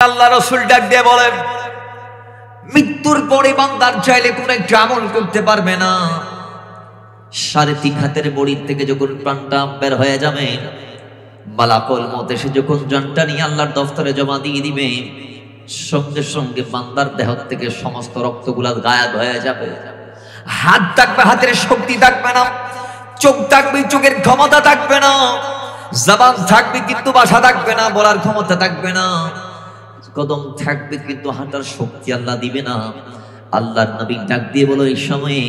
আল্লাহ রাসূল ডাক দিয়ে বলেন, মৃত্যুর পরে বান্দার চাইলে কোন একটা আমল করতে পারবে না। 3.5 হাতের বড়ির থেকে যখন প্রাণটা বের হয়ে যাবে, মালাকুল মউত এসে যখন জানটা নিয়ে আল্লাহর দফতরে জমা দিয়ে দিবে, সঙ্গে সঙ্গে বান্দার দেহ থেকে সমস্ত রক্তগুলা গায়েব হয়ে যাবে। হাত থাকবে, হাতের শক্তি থাকবে না। চোখ থাকবে, চোখের ক্ষমতা থাকবে না। জবান থাকবে কিন্তু ভাষা থাকবে না, বলার ক্ষমতা থাকবে না। কদম থাকবে কিন্তু হাঁটার শক্তি আল্লাহ দিবে না। আল্লাহর নবী ডাক দিয়ে বলো, এই সময়ে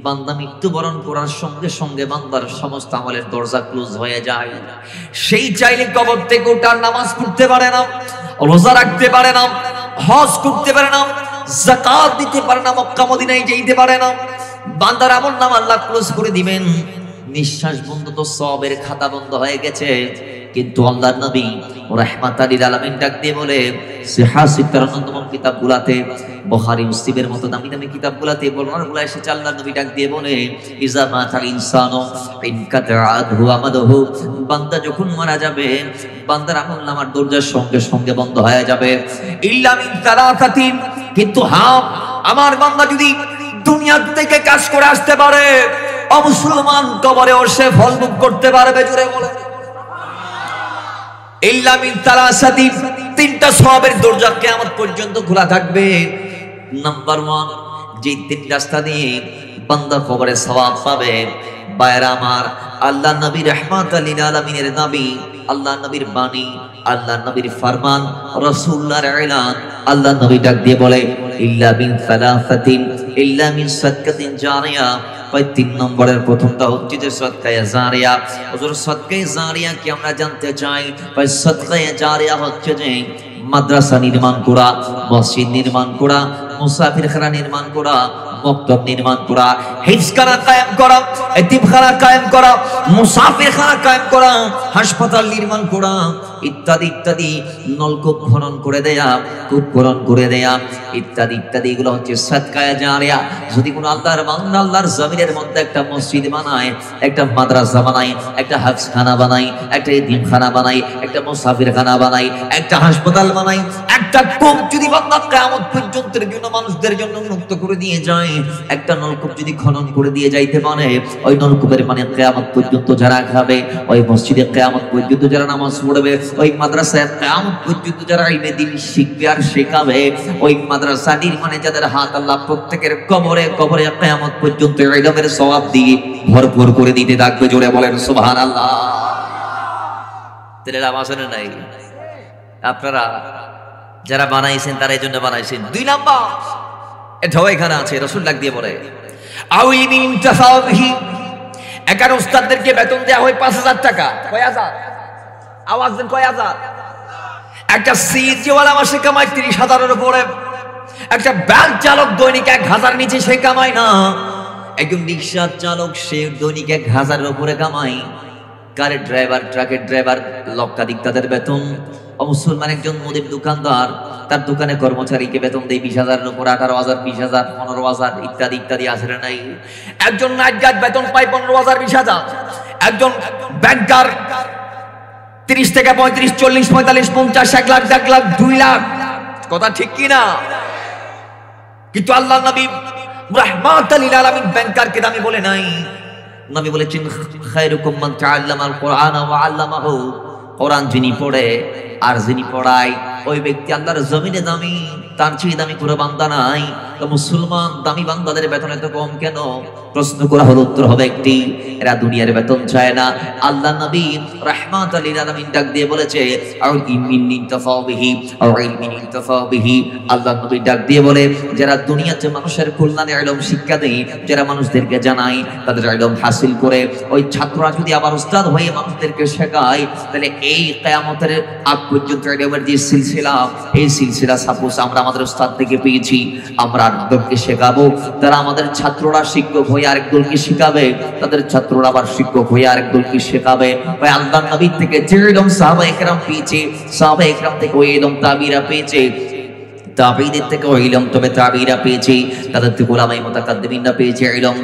বান্দা মৃত্যুবরণ করার সঙ্গে সঙ্গে বান্দার সমস্ত আমলের দরজা ক্লোজ হয়ে যায়। সেই চাইলে কবর থেকে ওঠার, নামাজ পড়তে পারে না, রোজা রাখতে পারে না, হজ করতে পারে না, যাকাত দিতে পারে না, মক্কা মদিনায় যেতে পারে না। বান্দার আমল নাম আল্লাহ ক্লোজ করে দিবেন। নিঃশ্বাস বন্ধ, তো সওয়াবের খাতা বন্ধ হয়ে গেছে। কিন্তু আল্লাহর নবী রাহমাতাল লিল আলামিন ডাক দিয়ে বলে, সিহাসিতার অন্যতম কিতাবগুলাতে, বুখারী মুসলিমের মতো দামি দামি কিতাবগুলাতে বর্ণনাগুলো এসেছে। আল্লাহর নবী ডাক দিয়ে বলে, ইজা মাতাল ইনসানু ইনকাতাআহু আমালুহু, বান্দা যখন মারা যাবে, বান্দার আমল নামার দরজার সঙ্গে সঙ্গে বন্ধ হয়ে যাবে। ইল্লা মিন সালাসাতিন, কিন্তু হ্যাঁ, আমার বান্দা যদি দুনিয়া থেকে কাজ করে আসতে পারে, অমুসলমান কবরে সে ফল ভোগ করতে পারবে। জোরে বলে ইল্লা মিন সালাসাতিন, 3টা সওয়াবের দরজা কিয়ামত পর্যন্ত খোলা থাকবে। নাম্বার 1, যে 3 রাস্তা দিয়ে বান্দা কবরে সওয়াব পাবে। বাইরা আমার, আল্লাহ নবী রাহমাতাল লিল আলামিনের নবী, আল্লাহ নবীর বাণী, আল্লাহ নবীর ফরমান, রাসূলুল্লাহর এলান। আল্লাহ নবী ডাক দিয়ে বলে, ইল্লা মিন সালাসাতিন, ইল্লা মিন সাদকাতিন জারিয়া। 3 নম্বরের প্রথমটা হচ্ছে যে সদকায়ে জারিয়া। হুজুর, সদকায়ে জারিয়া কি আমরা জানতে চাই। সদকায়ে জারিয়া হচ্ছে যে মাদ্রাসা নির্মাণ করা, মসজিদ নির্মাণ করা, মুসাফিরখানা নির্মাণ করা, মক্তব নির্মাণ করা, হিফজখানা কায়েম করা, এতিমখানা কায়েম করা, মুসাফিরখানা কায়েম করা, হাসপাতাল নির্মাণ করা, ইত্যাদি ইত্যাদি, নলকূপ খনন করে দেয়া, কূপ খনন করে দেয়া, ইত্যাদি ইত্যাদি, এগুলো হচ্ছে সাদকায়ে জারিয়া। যদি কোনো আল্লাহর বান্দা আল্লাহর জমিনের মধ্যে একটা মসজিদ বানায়, একটা মাদ্রাসা বানায়, একটা হাফজখানা বানায়, একটা এতিমখানা বানায়, একটা মুসাফিরখানা বানায়, একটা হাসপাতাল বানায়, একটা কূপ যদি বান্দা কিয়ামত পর্যন্তের জন্য মানুষদের জন্য উন্মুক্ত করে দিয়ে যায়, একটা নলকূপ যদি খনন করে দিয়ে যাইতে পারে, ওই নলকূপের পানি কিয়ামত পর্যন্ত যারা খাবে, ওই মসজিদে কিয়ামত পর্যন্ত যারা নামাজ পড়বে, ওই মাদ্রাসায় কিয়ামত পর্যন্ত যারা ইলমে দ্বীন শিখবে আর শেখাবে, ওই মাদ্রাসা নির্মাণে যাদের হাত, আল্লাহ প্রত্যেকের কবরে কবরে কিয়ামত পর্যন্ত ইলমের সওয়াব দিয়ে ভরপুর করে দিতে থাকবে। জোরে বলেন সুবহানাল্লাহ। তেরে আওয়াজ শুনে নাই? আপনারা যারা বানাইছেন তারা এই জন্য বানাইছেন। 2 নাম্বার, এটাও এখানে আছে, রাসূল ডাক দিয়ে বলে, আউইনিন তাসাবিহি, 11 উস্তাদদেরকে বেতন দেওয়া হয় 5000 টাকা। কয় হাজার? আওয়াজ দেন, কয় হাজার? একটা সিএনজিওয়ালা মাসে কামায় 30,000-এর উপরে। একটা ব্যাংক চালক দৈনিক 1000 নিচে সে কামায় না। একজন রিক্সা চালক সে দৈনিক 1000-এর উপরে কামায়। গাড়ির ড্রাইভার, ট্রাকের ড্রাইভার লক্ষাধিক তাদের বেতন। মুসলমান একজন মুদির দোকানদার, তার দোকানে কর্মচারীকে বেতন দেয় 20,000-এর উপর, 18,000, 20,000, 15,000, ইত্যাদি ইত্যাদি আছে না নাই? একজন নাইট গার্ড বেতন পায় 15,000, 20,000। একজন ব্যাংকার 30 থেকে 35, 40, 45, 50, 1 লাখ, 1 লাখ, 2 লাখ। কথা ঠিক কি না? কিন্তু আল্লাহ নবী রাহমাতাল লিল আলামিন ব্যাংকারকে দামি বলে নাই। নবী বলেছেন, খায়রুকুম মান তাআল্লামাল কুরআনা ওয়া আল্লামাহু, কোরআন যিনি পড়ে আর যিনি পড়ায়, ওই ব্যক্তি আল্লাহর জমিনে দামি, তার চেয়ে দামি কোনো বান্দা নাই। তো মুসলমান দামি বান্দাদের বেতন এত কম কেন? প্রশ্ন করা হলো, উত্তর হবে একটি, এরা দুনিয়ার বেতন চায় না। আল্লাহ নবী রাহমাতাল লিল আলামিন ডাক দিয়ে বলেছে, আও ইমিন ইনতাফাবিহি, আও ইলমিন ইনতাফাবিহি। আল্লাহ নবী ডাক দিয়ে বলে, যারা দুনিয়াতে মানুষের কল্যাণে ইলম শিক্ষা দেয়, যারা মানুষদেরকে জানায়, তাদের ইলম হাসিল করে, ওই ছাত্ররা যদি আবার উস্তাদ হয়ে মানুষদেরকে শেখায়, তাহলে এই কিয়ামতের আগ পর্যন্ত ইলমের যে সিলসিলা, এই সিলসিলা সাপোজ আমরা আমাদের উস্তাদ থেকে পেয়েছি, আমরা আরেকজনকে শেখাবো, তারা আমাদের ছাত্ররা শিক্ষক হয়ে আরেকজনকে শিখাবে, তাদের ছাত্ররা আবার শিক্ষক হয়ে আরেকজনকে শেখাবে। ওই আল্লাহর নবী থেকে যে ইলম সাহাবায়ে কেরাম পেয়েছে, সাহাবায়ে কেরাম থেকে ওই ইলম তাবিরা পেয়েছে, তাবিঈদের থেকে ওই ইলম তবে তাবিঈরা পেয়েছে, তাদের থেকে উলামায়ে মুতাকাদ্দিমিনরা পেয়েছে ইলম,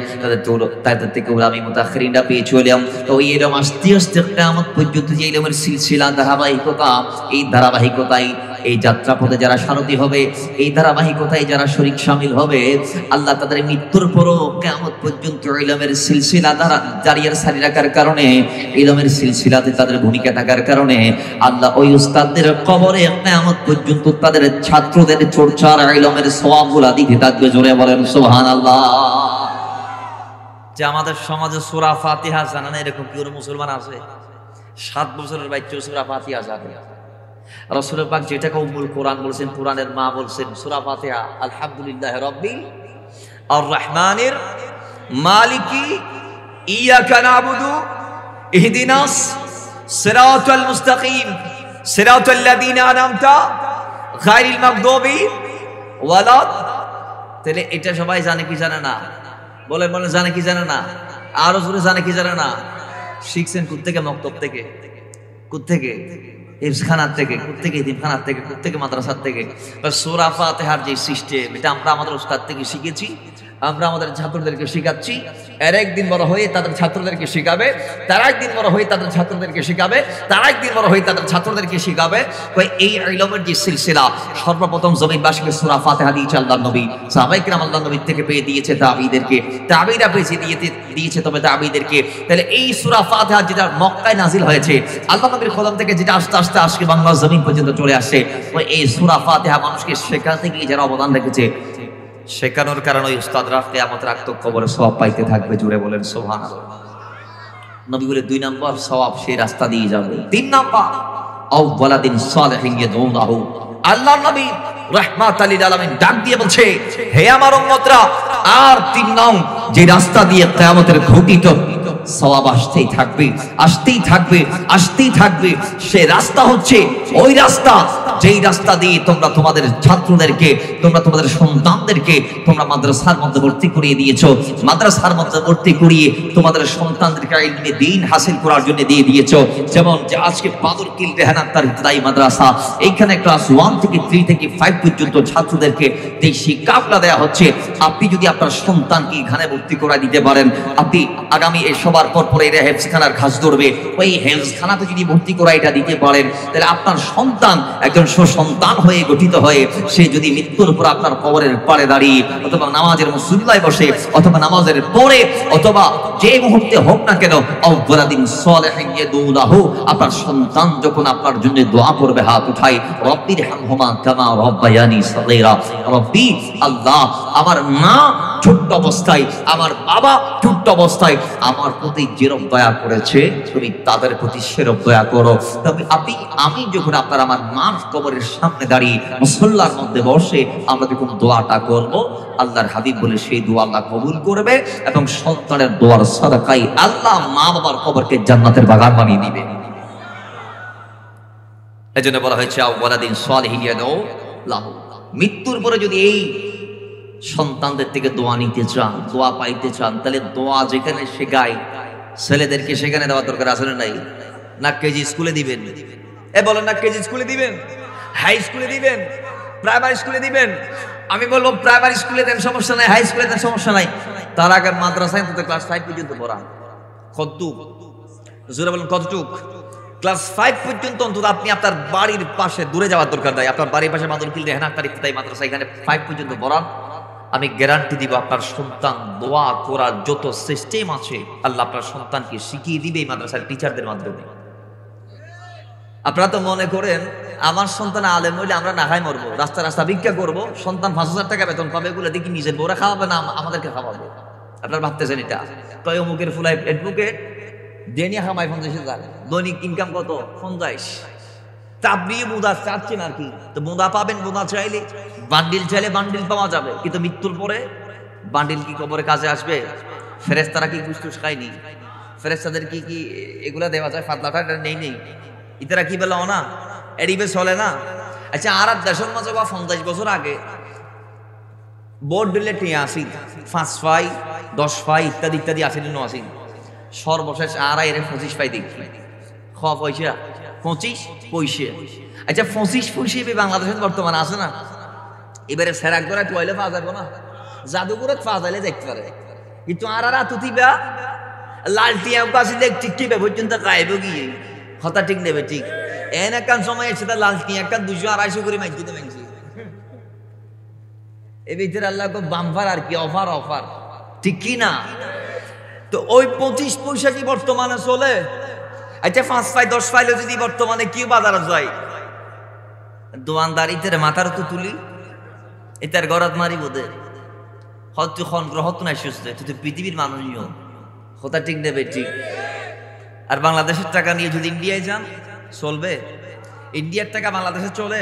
তাদের থেকে উলামায়ে মুতাআখিরিনরা পেয়েছে ইলম। তো এই ইলম আস্তে আস্তে কিয়ামত পর্যন্ত যে ইলমের সিলসিলা, ধারাবাহিকতা, এই ধারাবাহিকতায় এই যাত্রাপথে যারা সারথি হবে, এই ধারাবাহিকতায় যারা শরীক শামিল হবে, আল্লাহ তাদের মৃত্যুর পরও কিয়ামত পর্যন্ত ইলমের সিলসিলা দ্বারা জারিয়ার সারি রাখার কারণে, ইলমের সিলসিলাতে তাদের ভূমিকা থাকার কারণে আল্লাহ ওই উস্তাদদের কবরে কিয়ামত পর্যন্ত তাদের ছাত্রদের চর্চার ইলমের সওয়াবগুলো দিতে থাকবে। জোরে বলেন সুবহানাল্লাহ। যে আমাদের সমাজে সূরা ফাতিহা জানা না এরকম কি কোনো মুসলমান আছে? 7 বছরের বাচ্চা সূরা ফাতিহা জানে। রাসূল পাক যেটাকে উম্মুল কোরআন বলছেন, কোরআনের মা বলছেন, সূরা ফাতিহা আলহামদুলিল্লাহ রাব্বিল আর রহমানির মালিকি ইয়াকা নাবুদু ইহদিনাস সিরাতাল মুস্তাকিম সিরাতাল লাযিনা আনআমতা গায়রিল মাগদুবি ওয়ালা। তাহলে এটা সবাই জানে কি জানে না? বলেন বলেন, জানে কি জানে না? আরো জোরে জানে কি জানে না? শিখছেন কোত্থেকে? মক্তব থেকে। কোত্থেকে? ইফখানার থেকে। কোত্থেকে? ইতিমখানার থেকে। কোত্থেকে? মাদ্রাসার থেকে। সূরা ফাতিহার যে সিস্টেম, এটা আমরা আমাদের উস্তাদ থেকে শিখেছি, আমরা আমাদের ছাত্রদেরকে শিখাচ্ছি। এর একদিন বড় হয়ে তাদের ছাত্রদেরকে শিখাবে, তারা একদিন বড় হয়ে তাদের ছাত্রদেরকে শিখাবে, তারা একদিন বড় হয়ে তাদের ছাত্রদেরকে শিখাবে। এই ইলমের যে সিলসিলা সর্বপ্রথম জমিনবাসীকে সূরা ফাতিহা দিয়েছে আল্লাহর নবী, সাহাবায়ে কেরাম আল্লাহর নবী থেকে পেয়ে দিয়েছে তাবিঈদেরকে, তাবিঈরা পেয়ে দিয়েছে তবে তাবিঈদেরকে। তাহলে এই সূরা ফাতিহা যেটা মক্কায় নাজিল হয়েছে, আল্লাহর নবীর কলম থেকে যেটা আস্তে আস্তে আজকে বাংলার জমিন পর্যন্ত চলে আসছে, এই সূরা ফাতিহা মানুষকে শেখাতে গিয়ে যারা অবদান রেখেছে, শেখানোর কারণে ওই উস্তাদরা কিয়ামতের আগ তক কবরে সওয়াব পাইতে থাকবে। জুড়ে বলেন সুবহানাল্লাহ। নবী বলে 2 নম্বর সওয়াব সেই রাস্তা দিয়ে যাবে। 3 নম্বর আউওয়ালাদিন সালিহিন ইয়াদউনাহু। আল্লাহর নবী রাহমাতাল লিল আলামিন ডাক দিয়ে বলছে, হে আমার উম্মতরা, আর 3 নং যে রাস্তা দিয়ে কিয়ামতের ঘটিত সওয়াব আসতেই থাকবে, আসতেই থাকবে, আসতেই থাকবে। সেই রাস্তা হচ্ছে ওই রাস্তা যেই রাস্তা দিয়ে তোমরা তোমাদের ছাত্রদেরকে, তোমরা তোমাদের সন্তানদেরকে তোমরা মাদ্রাসার মধ্যে ভর্তি করিয়ে দিয়েছো, মাদ্রাসার মধ্যে ভর্তি করিয়ে তোমাদের সন্তানদেরকে ইলমে দ্বীন হাসিল করার জন্য দিয়ে দিয়েছো। যেমন যে আজকে বাদরকিল রেহানাত তার ইবতিদায়ী মাদ্রাসা, এইখানে ক্লাস 1 থেকে 3 থেকে 5 পর্যন্ত ছাত্রদেরকে এই শিক্ষাগুলো দেওয়া হচ্ছে। আপনি যদি আপনার সন্তানকে এখানে ভর্তি করায় দিতে পারেন, আপনি আগামী এই সবার পর এই হেফজখানার ঘাস ধরবে, ওই হেফজখানাতে যদি ভর্তি করা এটা দিতে পারেন, তাহলে আপনার সন্তান একজন সুসন্তান হয়ে গঠিত হয়ে সে যদি মৃত্যুর পর আপনার কবরের পাড়ে দাঁড়িয়ে অথবা নামাজের মুসল্লায় বসে অথবা নামাজের পরে অথবা যে মুহূর্তে হোক না কেন, আউওয়ালাদিন সালিহিন ইয়াদউনাহু, আপনার সন্তান যখন আপনার জন্য দোয়া করবে হাত উঠাই, রব্বির হামহুমা কামা রব্বায়ানি সগীরা। রব্বি, আল্লাহ, আমার মা ছোট্ট অবস্থায়, আমার বাবা ছোট্ট অবস্থায় আমার প্রতি যেরকম দয়া করেছে, তুমি তাদের প্রতি সেরকম দয়া করো। তবে আমি যখন আপনার আমার মার কবরের সামনে দাঁড়িয়ে মুসল্লার মধ্যে বসে আমরা যখন দোয়াটা করব, আল্লাহর হাবিব বলে সেই দোয়া আল্লাহ কবুল করবে এবং সন্তানের দোয়ার সাদাকায় আল্লাহ মা বাবার কবরকে জান্নাতের বাগান বানিয়ে দিবে। এজন্য বলা হয়েছে আউওয়ালাদিন সালিহিন ইয়াদউনাহু। মৃত্যুর পরে যদি এই সন্তানদের থেকে দোয়া নিতে চান, দোয়া পাইতে চান, তাহলে দোয়া যেখানে শেখায় ছেলেদেরকে সেখানে দেওয়ার দরকার আছে না নাই? না কেজি স্কুলে দিবেন? বলেন না, কেজি স্কুলে দিবেন, হাই স্কুলে দিবেন, প্রাইমারি স্কুলে দিবেন? আমি বলবো প্রাইমারি স্কুলে দেন, সমস্যা নাই, হাই স্কুলে দেন, সমস্যা নাই। তার আগে মাদ্রাসায় তো ক্লাস 5 পর্যন্ত পড়া। কতটুক? জোরে বলেন কতটুক? ক্লাস 5 পর্যন্ত অন্তত আপনি আপনার বাড়ির পাশে দূরে যাওয়ার দরকার নাই, আপনার বাড়ির পাশে বাদরকিল রেহানাত তার ইবতিদায়ী মাদ্রাসা, এখানে 5 পর্যন্ত পড়ান। আমি গ্যারান্টি দিব আপনার সন্তান দোয়া করার যত সিস্টেম আছে আল্লাহ আপনার সন্তানকে শিখিয়ে দিবে এই মাদ্রাসার টিচারদের মাধ্যমে। আপনারা তো মনে করেন আমার সন্তান আলেম হইলে আমরা না খাই মরবো, রাস্তা রাস্তা ভিক্ষা করবো, সন্তান 5,000 টাকা বেতন পাবে, এগুলো দেখি নিজের বউরা খাওয়াবে না আমাদেরকে খাওয়াবে। আপনারা ভাবতেছেন এটা কয় অমুকের ফুলাই অ্যাডভোকেট দেনিয়া খামাই 50,000, দৈনিক ইনকাম কত? 50। তা আপনি বোঁদা চাচ্ছেন আর কি, তো বোঁদা পাবেন, বোঁদা চাইলে বান্ডিল চাইলে বান্ডিল পাওয়া যাবে, কিন্তু মৃত্যুর পরে বান্ডিল কি কবরে কাজে আসবে? ফেরেশতারা কি গুস্তুস খায়নি? ফেরেশতাদের কি এগুলা দেওয়া যায়? ফাতলাটা নেই ইতারা কি বলে না এডিবে চলে না। আচ্ছা, আর দেশের মাঝে বা 50 বছর আগে বোর্ড দিলে টিয়া আসি 5 ফাই 10 ফাই ইত্যাদি ইত্যাদি আসিল ন আসি, সর্বশেষ আর এর 25 ফাই দেখি পয়সা 25 পয়সা। আচ্ছা, 25 পয়সা বাংলাদেশে বর্তমানে আছে না? এবারে সেরাক করে টয়লে পাওয়া যাবে না, জাদুঘরে পাওয়া যাইলে দেখতে পারে, কিন্তু আর আতুতিবা লালটিয়া কাছে দেখছি কি পর্যন্ত গাইব গিয়ে হতা ঠিক নেবে ঠিক এন একখান সময় এসে তার লালটি একখান 200-250 করে মাইক দিতে মাইছি এই ভিতরে আল্লাহ বাম্পার আর কি অফার ঠিক কি না? তো ওই 25 পয়সা কি বর্তমানে চলে? আচ্ছা 5 পাই 10 পাইলে যদি বর্তমানে কি বাজারে যায় দোয়ানদারিতে মাথার তো তুলি এটার গরাত মারি বোধে হয়তো খন গ্রহ তো নাই সুস্থ তুই পৃথিবীর মানুষও কথা ঠিক দেবে ঠিক। আর বাংলাদেশের টাকা নিয়ে যদি ইন্ডিয়ায় যান চলবে? ইন্ডিয়ার টাকা বাংলাদেশে চলে?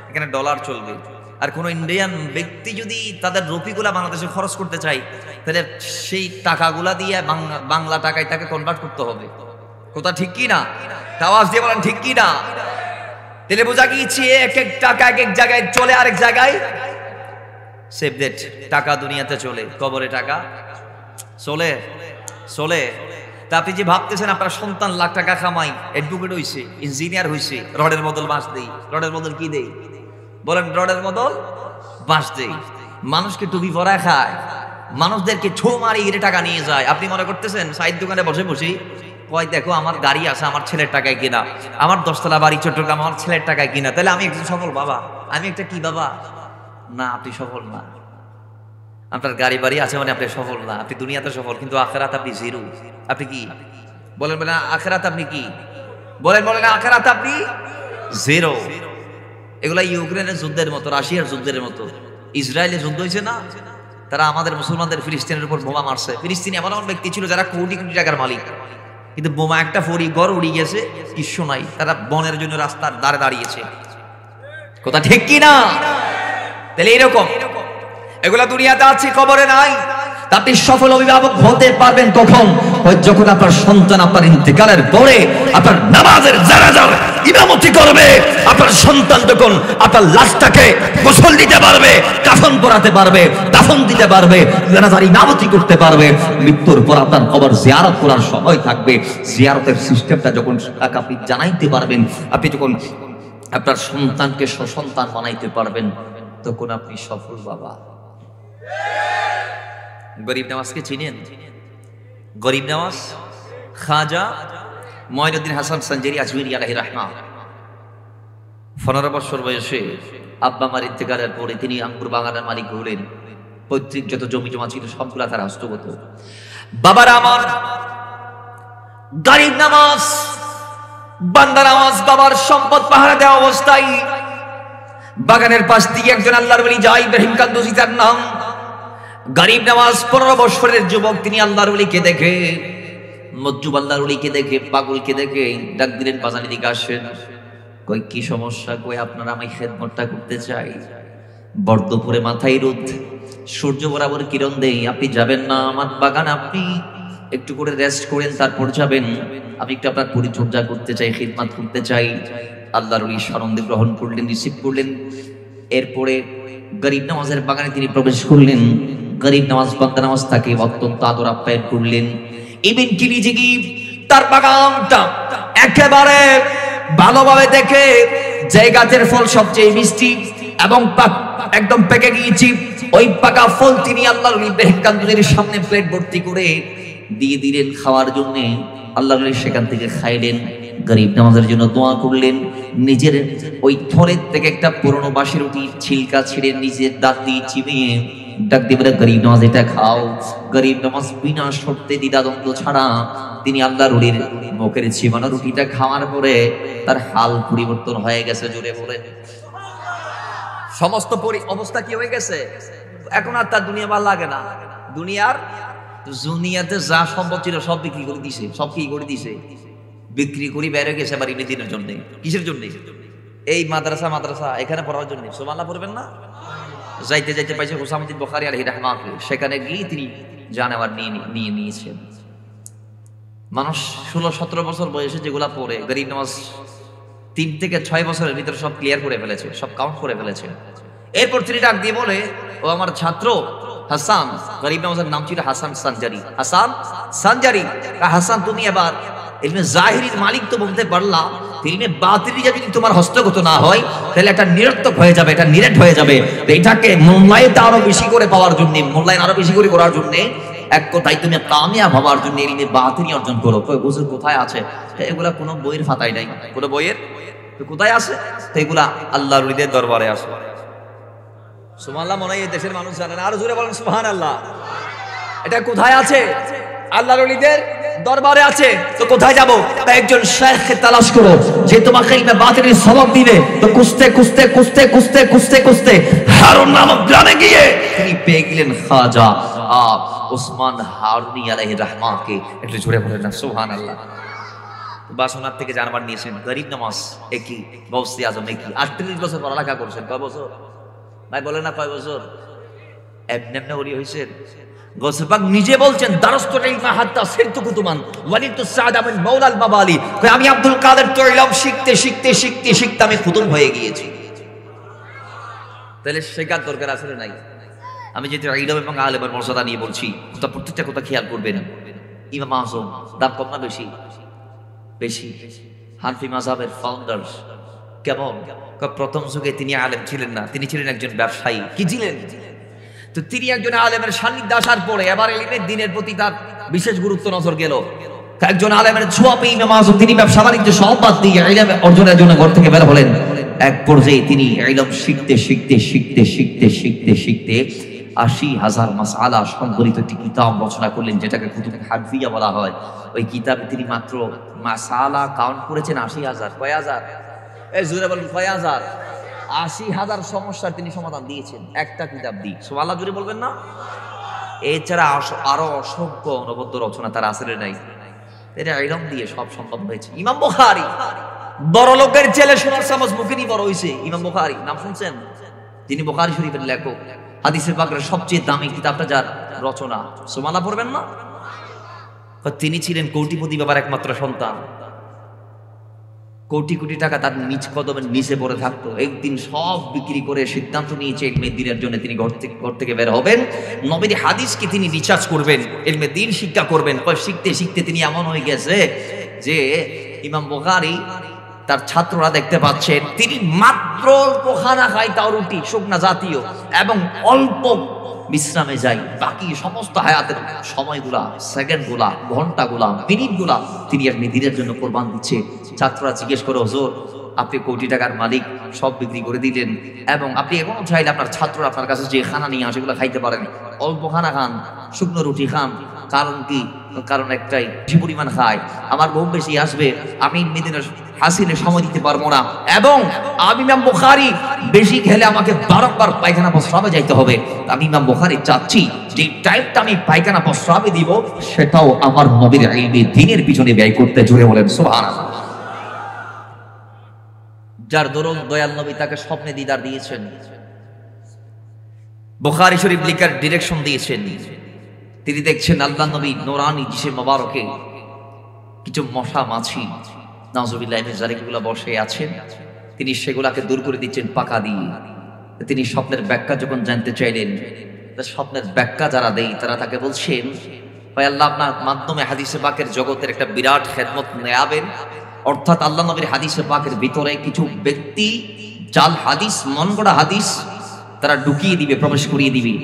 এখানে ডলার চলবে। আর কোনো ইন্ডিয়ান ব্যক্তি যদি তাদের রুপিগুলা বাংলাদেশে খরচ করতে চায় তাহলে সেই টাকাগুলা দিয়ে বাংলা টাকায় তাকে কনভার্ট করতে হবে। কথা ঠিক কি না? আওয়াজ দিয়ে বলেন ঠিক কি না? তাহলে বোঝা গিয়েছে এক এক টাকা এক এক জায়গায় চলে আরেক জায়গায়। সেভ দ্যাট, টাকা দুনিয়াতে চলে, কবরে টাকা চলে। তা আপনি যে ভাবতেছেন আপনার সন্তান লাখ টাকা কামাই, অ্যাডভোকেট হইছে, ইঞ্জিনিয়ার হইছে, রডের বদল বাঁশ দেই। রডের বদল কি দেই বলেন? রডের বদল বাঁশ দেই। মানুষকে টুপি পরায় খায়, মানুষদেরকে ছো মারি এর টাকা নিয়ে যায়। আপনি মনে করতেছেন সাইড দোকানে বসে বসেই কয় দেখো আমার গাড়ি আছে আমার ছেলের টাকায় কিনা, আমার 10 তলা বাড়ি চট্টগ্রাম আমার ছেলের টাকায় কিনা, তাহলে আমি একজন সফল বাবা, আমি একটা কি বাবা? না, আপনি সফল না। আপনার গাড়ি বাড়ি আছে মানে আপনি সফল না। আপনি দুনিয়াতে সফল, কিন্তু আখিরাত আপনি জিরো। আপনি কি বলেন? আখিরাত আপনি কি বলেন? আখিরাত আপনি জিরো। এগুলা ইউক্রেনের যুদ্ধের মতো, রাশিয়ার যুদ্ধের মতো। ইসরায়েলের যুদ্ধ হয়েছে না, তারা আমাদের মুসলমানদের ফিলিস্তিনের উপর বোমা মারছে। ফিলিস্তিনি এমন এমন ব্যক্তি ছিল যারা কোটি কোটি টাকার মালিক, কিন্তু বোমা একটা ফরি ঘর উড়ি গেছে, কিচ্ছু নাই। তারা বনের জন্য রাস্তার দ্বারে দাঁড়িয়েছে। কথা ঠিক কি না? তাহলে এরকম এগুলা দুনিয়াতে আছে, কবরে নাই। আপনি সফল অভিভাবক হতে পারবেন কখন? যখন আপনার সন্তান আপনার ইন্তেকালের পরে আপনার নামাজের জানাজার ইমামতি করবে। আপনার সন্তান যখন আপনার লাশটাকে গোসল দিতে পারবে, কাফন পরাতে পারবে, দাফন দিতে পারবে, জানাজার ইমামতি করতে পারবে। মৃত্যুর পর আপনার কবর জিয়ারত করার সময় থাকবে। জিয়ারতের সিস্টেমটা যখন আপনি জানাইতে পারবেন, আপনি যখন আপনার সন্তানকে সন্তান বানাইতে পারবেন, তখন আপনি সফল বাবা। গরিব নওয়াজকে চিনেন? গরিব নওয়াজ খাজা মঈনুদ্দিন হাসান সঞ্জারি আজমিরি আলাইহি রাহমা 15 বছর বয়সে আব্বা মার ইন্তেকালের পরে তিনি আঙ্গুর বাগানের মালিক হলেন। পৈতৃক যত জমি জমা ছিল সবগুলা তার হস্তগত। বাবার আমার গরিব নওয়াজ বান্দা নওয়াজ বাবার সম্পদ পাহারা দেওয়া অবস্থায় বাগানের পাশ দিয়ে একজন আল্লাহর ওলি যায়, ইব্রাহিম কান্দুসি তার নাম। গরিব নওয়াজ 15 বছরের যুবক, তিনি আল্লাহর ওলিকে দেখে, মজ্জুব আল্লাহর ওলিকে দেখে, পাগলকে দেখে ডাক দিলেন, বাজারে দিকে আসেন। কই কি সমস্যা? কই আপনারা আমি খেদমতটা করতে চাই। বর্ধপুরে মাথায় রোদ, সূর্য বরাবর কিরণ দেই, আপনি যাবেন না আমার বাগান? আপনি একটু করে রেস্ট করেন, তারপর যাবেন। আমি একটু আপনার পরিচর্যা করতে চাই, খিদমত করতে চাই। আল্লাহর ওলি সানন্দে গ্রহণ করলেন, রিসিভ করলেন। এরপরে গরিব নওয়াজের বাগানে তিনি প্রবেশ করলেন। গরিব নওয়াজ বান্দা নওয়াজ তাকে অত্যন্ত আদর আপ্যায়ন করলেন। ইবেন কি নিজে কি তার বাগানটা একেবারে ভালোভাবে দেখে, যে গাছের ফল সবচেয়ে মিষ্টি এবং একদম পেকে গিয়েছে, ওই পাকা ফল তিনি আল্লাহর ওলি ইব্রাহিম কান্দুসির সামনে প্লেট ভর্তি করে দিয়ে দিলেন খাওয়ার জন্য। আল্লাহর ওলি সেখান থেকে খাইলেন। গরিব নওয়াজের জন্য দোয়া করলেন। নিজের ওই থলের থেকে একটা পুরনো বাঁশের রুটি ছিলকা ছিঁড়ে নিজের দাঁত দিয়ে চিবিয়ে ডাক দিয়ে বলে, গরিব নওয়াজ এটা খাও। গরিব নওয়াজ বিনা শর্তে দ্বিধাদ্বন্দ্ব ছাড়া তিনি আল্লাহর ওলির মুখের চিবানো রুটিটা খাওয়ার পরে তার হাল পরিবর্তন হয়ে গেছে। জোরে বলেন, সমস্ত অবস্থা কি হয়ে গেছে? এখন আর তার দুনিয়া ভালো লাগে না। দুনিয়াতে যা সম্পদ ছিল সব বিক্রি করে দিছে। সব কি করে দিছে? বিক্রি করি বেড়ে গেছে আবার ইনি দিনের জন্য। কিসের জন্য? এই মাদ্রাসা এখানে পড়ার জন্য। সুবহানাল্লাহ পড়বেন না? যাইতে যাইতে পাইছে হুসামউদ্দিন বুখারী আলাইহি রাহমাতুল্লাহ, সেখানে গিয়ে তিনি জানাবার নিয়ে নিয়েছেন। মানুষ 16-17 বছর বয়সে যেগুলা পড়ে, গরিব নওয়াজ 3 থেকে 6 বছরের ভিতরে সব ক্লিয়ার করে ফেলেছে, সব কাউন্ট করে ফেলেছে। এরপর তিনি ডাক দিয়ে বলে, ও আমার ছাত্র হাসান, গরিব নওয়াজের নাম ছিল হাসান সঞ্জারি। হাসান তুমি এবার ইলমে জাহিরির মালিক তো বলতে পারলা, ইলমে বাতিনি যদি তোমার হস্তগত না হয় তাহলে এটা নিরর্থক হয়ে যাবে, এটা নিরেট হয়ে যাবে। এটাকে মূল্যায়ন আরো বেশি করে পাওয়ার জন্য, মূল্যায়ন আরো বেশি করে করার জন্য, এক কথায় তুমি কামিয়াব হওয়ার জন্য ইলমে বাতিনি অর্জন করো। হুজুর কোথায় আছে? এগুলা কোনো বইয়ের ফাতায় নাই, কোনো বইয়ের তো কোথায় আছে? তো এগুলা আল্লাহর ওলিদের দরবারে আছে। সুবহানাল্লাহ। মনে হয় এই দেশের মানুষ জানে না, আরো জোরে বলেন সুবহানাল্লাহ। এটা কোথায় আছে? আল্লাহর ওলিদের দরবারে আছে। তো কোথায় যাব? তাই একজন শেখকে তালাশ করো যে তোমাকে ইলমে বাতিনের সবক দিবে। তো খুঁজতে খুঁজতে খুঁজতে খুঁজতে খুঁজতে খুঁজতে হারুন নামক গ্রামে গিয়ে তিনি পেয়ে গেলেন খাজা ওসমান হারুনি আলাইহির রহমাকে। একটু জোরে বলেন না সুবহানাল্লাহ। বাসনার থেকে জানবার নিয়েছেন, গরিব নামাজ একই, গৌসে আজম একই, 38 বছর পড়ালেখা করছেন। কয় বছর ভাই বলেন না, কয় বছর? এমনি এমনি ওলি হয়েছেন। গৌসে পাক নিজে বলছেন, দারস্তুল ইলমা হাত্তা সিরতু কুতুমান ওয়ালিদু সাআদা মিন মাওলাল মাবালি। কয় আমি আব্দুল কাদের তো ইলম শিখতে শিখতে শিখতে শিখতে আমি খুতুম হয়ে গিয়েছি। তাহলে শেখার দরকার আসলে নাই। আমি যেহেতু ইলম এবং আলেমের মর্যাদা নিয়ে বলছি, তা প্রত্যেকটা কথা খেয়াল করবেন। ইমাম আজম দাম কম না বেশি? বেশি। হানফি মাযহাবের ফাউন্ডার কেমন? প্রথম যুগে তিনি আলেম ছিলেন না, তিনি ছিলেন একজন ব্যবসায়ী। কি ছিলেন? তো তিনি একজন আলেমের সান্নিধ্যে আসার পরে এবার ইলমের দ্বীনের প্রতি তার বিশেষ গুরুত্ব নজর গেল। একজন আলেমের ছোঁয়া পেয়ে ইমাম আজম তিনি ব্যবসা বাণিজ্য সব বাদ দিয়ে ইলম অর্জনের জন্য ঘর থেকে বের হলেন। এক পর্যায়ে তিনি ইলম শিখতে শিখতে শিখতে শিখতে শিখতে শিখতে 80,000 মাসআলা সংবলিত একটি কিতাব রচনা করলেন, যেটাকে কুতুব হাদিয়া বলা হয়। ওই কিতাবে তিনি মাত্র মাসআলা কাউন্ট করেছেন 80,000। কয় হাজার? এই জোরে বলেন কয় হাজার? 80,000 সমস্যার তিনি সমাধান দিয়েছেন একটা কিতাব দিয়ে। সুবহানাল্লাহ জোরে বলবেন না? এছাড়া আরো অসংখ্য অনবদ্য রচনা তার আসলে নাই। এটা ইলম দিয়ে সব সম্ভব হয়েছে। ইমাম বুখারী, বড় লোকের ছেলে, সোনার চামচ মুখে নিয়ে বড় হয়েছে। ইমাম বুখারী নাম শুনছেন? তিনি বুখারী শরীফের লেখক। হাদিসের পাকের সবচেয়ে দামি কিতাবটা যার রচনা। সুবহানাল্লাহ পড়বেন না? তিনি ছিলেন কোটিপতি বাবার একমাত্র সন্তান। কোটি কোটি টাকা তার নিজ কদমের নিচে পড়ে থাকতো। একদিন সব বিক্রি করে সিদ্ধান্ত নিয়েছে ইলমে দ্বীনের জন্য তিনি ঘর থেকে বের হবেন। নবীর হাদিসকে তিনি রিসার্চ করবেন, ইলমে দ্বীন শিক্ষা করবেন। শিখতে শিখতে তিনি এমন হয়ে গেছে যে ইমাম বুখারী তার ছাত্ররা দেখতে পাচ্ছেন তিনি মাত্র অল্প খানা খায়, তাও রুটি শুকনা জাতীয়, এবং অল্প বিশ্রামে যাই। বাকি সমস্ত হায়াতের সময়গুলা, সেকেন্ডগুলা, ঘন্টাগুলা, মিনিটগুলা তিনি আপনি দিনের জন্য কোরবান দিচ্ছে। ছাত্ররা জিজ্ঞেস করে, হুজুর আপনি কোটি টাকার মালিক, সব বিক্রি করে দিলেন, এবং আপনি এখনো চাইলে আপনার ছাত্ররা আপনার কাছে যে খানা নিয়ে আসে সেগুলো খাইতে পারেন, অল্প খানা খান, শুকনো রুটি খান, কারণ কি? কারণ একটাই, বেশি পরিমাণ খায় আমার বহু বেশি আসবে, আমি মেদিনের হাসিনে সময় দিতে পারবো না, এবং আমি ইমাম বুখারী বেশি খেলে আমাকে বারবার পায়খানা প্রস্রাবে যাইতে হবে। আমি ইমাম বুখারী চাচ্ছি যে টাইমটা আমি পায়খানা প্রস্রাবে দিব সেটাও আমার নবীর ইলমে দ্বীনের পিছনে ব্যয় করতে। জোরে বলেন সুবহানাল্লাহ। যার দরুন দয়াল নবী তাকে স্বপ্নে দিদার দিয়েছেন, বুখারী শরীফ লিখার ডিরেকশন দিয়েছেন। তিনি দেখছেন আল্লাহ নবী নূরানি জিসে মোবারকে কিছু মশা মাছি নাউজুবিল্লাহি মিন যালিকগুলো বসে আছেন, তিনি সেগুলাকে দূর করে দিচ্ছেন পাকা দিয়ে। তিনি স্বপ্নের ব্যাখ্যা যখন জানতে চাইলেন, স্বপ্নের ব্যাখ্যা যারা দেয় তারা তাকে বলছেন, ভাই আল্লাহ আপনার মাধ্যমে হাদিসে পাকের জগতের একটা বিরাট খেদমত নেয়াবেন। অর্থাৎ আল্লাহ নবীর হাদিসে পাকের ভিতরে কিছু ব্যক্তি জাল হাদিস, মন গড়া হাদিস তারা ঢুকিয়ে দিবে, প্রবেশ করিয়ে দিবে।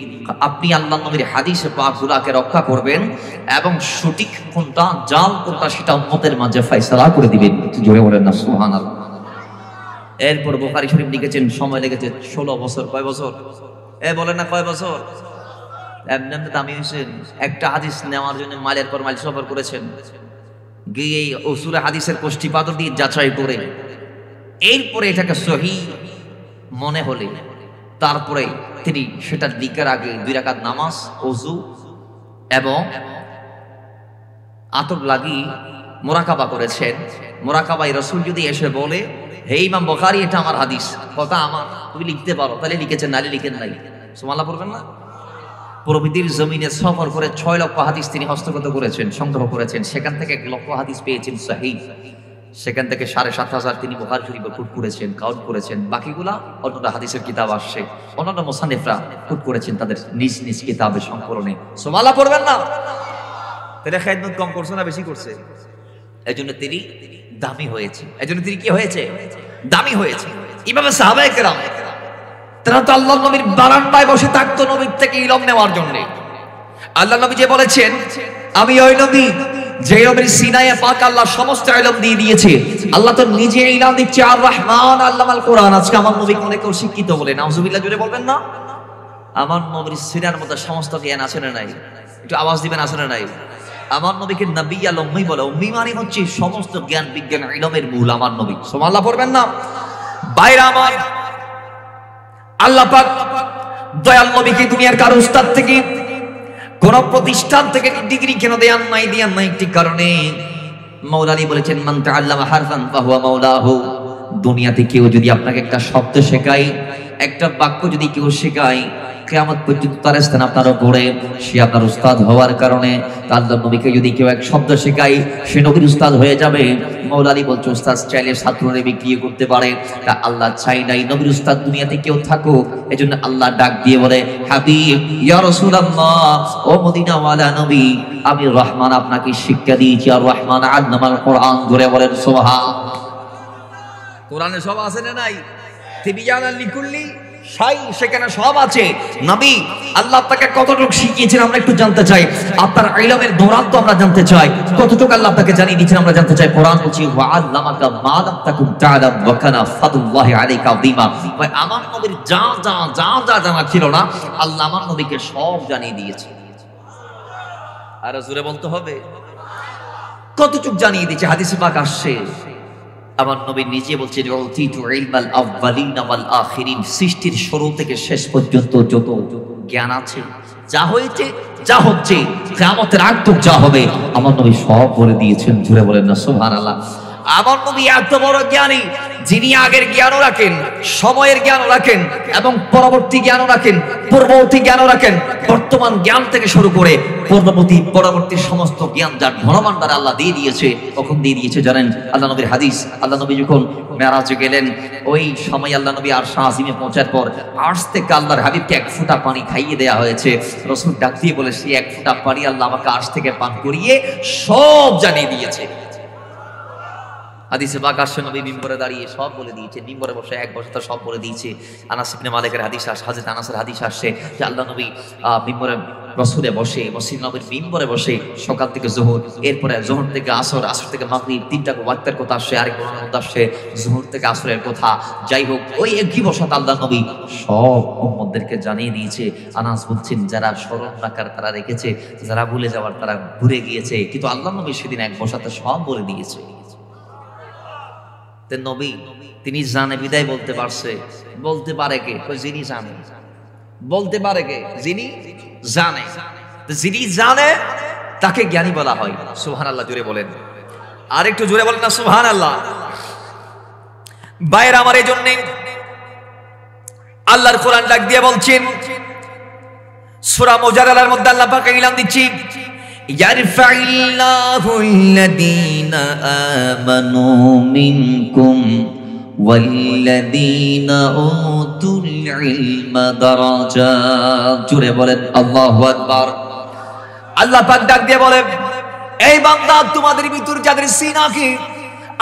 আপনি আল্লাহ নবীর হাদিসে পাক গুলাকে রক্ষা করবেন এবং সঠিক কোনটা জাল কোনটা সেটা উম্মতের মাঝে ফয়সালা করে দিবেন। জোরে বলেন না সুবহানাল্লাহ। এরপর বুখারী শরীফ লিখেছেন সময় লেগেছে 16 বছর। কয় বছর? বলেন না কয় বছর? এমনি দামি হয়েছেন। একটা হাদিস নেওয়ার জন্য মাইলের পর মাইল সফর করেছেন, গিয়ে উসুল হাদিসের কোষ্ঠী পাথর দিয়ে যাচাই করে এরপরে এটাকে সহিহ মনে হলে তারপরে তিনি সেটা লিখার আগে 2 রাকাত নামাজ, ওযু এবং আতর লাগিয়ে মুরাকাবা করেছেন। মুরাকাবায় রাসূল যদি এসে বলে, হে ইমাম বুখারী এটা আমার হাদিস, কথা আমার, তুমি লিখতে পারো, তাহলে লিখেছেন, নালে লিখেন নাই। সুবহানাল্লাহ পড়বেন না? প্রভৃতির জমিনে সফর করে 6 লক্ষ হাদিস তিনি হস্তগত করেছেন, সংগ্রহ করেছেন। সেখান থেকে 1 লক্ষ হাদিস পেয়েছেন সহিহ। সেখান থেকে 7,500 তিনি বুখারী শরীফে কোট করেছেন, কাউন্ট করেছেন। বাকিগুলা অন্যান্য হাদিসের কিতাব আসছে, অন্যান্য মুসান্নিফরা কোট করেছেন তাদের নিজ নিজ কিতাবের সংকলনে। সুবহানাল্লাহ পড়বেন না? তাহলে খেদমত কম করছে না বেশি করছে? এজন্য তিনি দামি হয়েছে। এজন্য তিনি কি হয়েছে? দামি হয়েছে। ইমাম সাহাবায়ে কেরাম তারা তো আল্লাহ নবীর বারান্দায় বসে থাকতো নবীর থেকে ইলম নেওয়ার জন্য। আল্লাহ নবী যে বলেছেন, আমি ওই নবী যে নবীর সিনায়ে পাক আল্লাহ সমস্ত ইলম দিয়ে দিয়েছে, আল্লাহ তো নিজে ইলম দিচ্ছে, আর রহমান আল্লামাল কোরআন। আজকে আমার নবীকে অনেকেও শিক্ষিত বলে, নাউজুবিল্লাহ জোরে বলবেন না? আমার নবীর সিনার মধ্যে সমস্ত জ্ঞান আছে না নাই? একটু আওয়াজ দিবেন, আছে না নাই? আমার নবীকে নবী আল উম্মি বলে। উম্মি মানে হচ্ছে সমস্ত জ্ঞান বিজ্ঞান ইলমের মূল আমার নবী। সুবহানাল্লাহ পড়বেন না? বাইরে আমার আল্লাহ পাক দয়াল নবীকে দুনিয়ার কারো উস্তাদ থেকে, কোন প্রতিষ্ঠান থেকে ডিগ্রি কেন দেন নাই একটি কারণে। মাওলা আলী বলেছেন, মান তাআল্লামা হারফান ফাহুয়া মাওলাহু। দুনিয়াতে কেউ যদি আপনাকে একটা শব্দ শেখায়, একটা বাক্য যদি কেউ শেখায়, কিয়ামত পর্যন্ত তার স্থান আপনার উপরে, সে আপনার উস্তাদ হওয়ার কারণে। আল্লাহর নবীকে যদি কেউ এক শব্দ শেখায়, সে নবীর উস্তাদ হয়ে যাবে। মাওলা আলী বলছে, উস্তাদ চাইলে ছাত্ররে বিক্রি করতে পারে, তা আল্লাহ চাই নাই নবীর উস্তাদ দুনিয়াতে কেউ থাকুক। এজন্য আল্লাহ ডাক দিয়ে বলে, হাবিব ইয়া রাসূলুল্লাহ, ও মদিনাওয়ালা নবী, আমি রহমান আপনাকে শিক্ষা দিয়েছি, আর রহমান আল্লামাল কোরআন। ধরে বলেন সুবহান। কোরআনে সব আছে না নাই? তিবিয়ানাল লিকুল্লি শাই, সেখানে সব আছে। নবী আল্লাহ আপনাকে কতটুকু শিখিয়েছেন আমরা একটু জানতে চাই। আপনার ইলমের দৌরাত্ম আমরা জানতে চাই, কতটুকু আল্লাহ আপনাকে জানিয়ে দিয়েছেন আমরা জানতে চাই। কোরআন বলছে, ওয়া আল্লামাকা মা লাম তাকুন তা'লাম ওয়া কানা ফাদলুল্লাহি আলাইকা আযীমা। ভাই আমার নবীর যা জানা ছিল না, আল্লাহ আমার নবীকে সব জানিয়ে দিয়েছে। আর জোরে বলতে হবে, কতটুকু জানিয়ে দিয়েছে। হাদিসে পাক আসছে, আমার নবী নিজে বলছেন, উতিতু ইলমাল আউয়ালিন ওয়াল আখিরিন। সৃষ্টির শুরু থেকে শেষ পর্যন্ত যত জ্ঞান আছে, যা হয়েছে, যা হচ্ছে, কিয়ামতের আগ তক যা হবে, আমার নবী সব বলে দিয়েছেন। জোরে বলেন না সুবহানাল্লাহ। আমার নবী এত বড় জ্ঞানী, যিনি আগের জ্ঞানও রাখেন, সময়ের জ্ঞানও রাখেন, এবং পরবর্তী জ্ঞানও রাখেন, পূর্ববর্তী জ্ঞানও রাখেন। বর্তমান জ্ঞান থেকে শুরু করে পরবর্তী সমস্ত জ্ঞান যার ধনভাণ্ডার আল্লাহ দিয়ে দিয়েছে। কখন দিয়ে দিয়েছে জানেন? আল্লাহ নবীর হাদিস, আল্লাহ নবী যখন মেরাজে গেলেন, ওই সময় আল্লাহ নবী আরশ আজিমে পৌঁছার পর আরশ থেকে আল্লাহর হাবিবকে এক ফোঁটা পানি খাইয়ে দেওয়া হয়েছে। রাসূল ডাক দিয়ে বলে, সেই এক ফোঁটা পানি আল্লাহ আমাকে আরশ থেকে পান করিয়ে সব জানিয়ে দিয়েছে। হাদিসে পাক আসছে, নবী মিম্বরে দাঁড়িয়ে সব বলে দিয়েছে, মিম্বরে বসে এক বছর তো সব বলে দিয়েছে। আনাস ইবনে মালিকের হাদিস আসে, হযরত আনাসের হাদিস আসছে যে আল্লাহ নবী মিম্বরে রাসূলে বসে, মসজিদ নববীর মিম্বরে বসে সকাল থেকে যোহর, এরপরে যোহর থেকে আসর, আসর থেকে মাগরিব, তিনটা ওয়াক্তের কথা আসছে। আরেক বর্ণনার মধ্যে আসছে যোহর থেকে আসরের কথা। যাই হোক, ওই একই বসাতে আল্লাহ নবী সব উম্মতদেরকে জানিয়ে দিয়েছে। আনাস বলছেন, যারা স্মরণ রাখার তারা রেখেছে, যারা ভুলে যাওয়ার তারা ভুলে গিয়েছে, কিন্তু আল্লাহ নবী সেদিন এক বসাতে সব বলে দিয়েছে। নবী তিনি জানে বিদায় বলতে পারছে। বলতে পারে কে? যিনি জানে। বলতে পারে কে? যিনি জানে। যিনি জানে তাকে জ্ঞানী বলা হয়। সুবহানাল্লাহ জোরে বলেন, আর একটু জোরে বলেন না সুবহানাল্লাহ। বাইরে আমার এই জন্য আল্লাহর কোরআন ডাক দিয়ে বলছেন, সূরা মুজাদালার মধ্যে আল্লাহ পাক ইলান দিচ্ছি, ইয়ারফাইল্লাহু আল্লাযীনা আমানু মিনকুম ওয়াল্লাযীনা উতুল ইলমা দারাজাত। জোরে বলেন আল্লাহু আকবার। আল্লাহ পাক ডাক দিয়ে বলে, এই বান্দা, তোমাদের ভিতর যাদের সিনাকে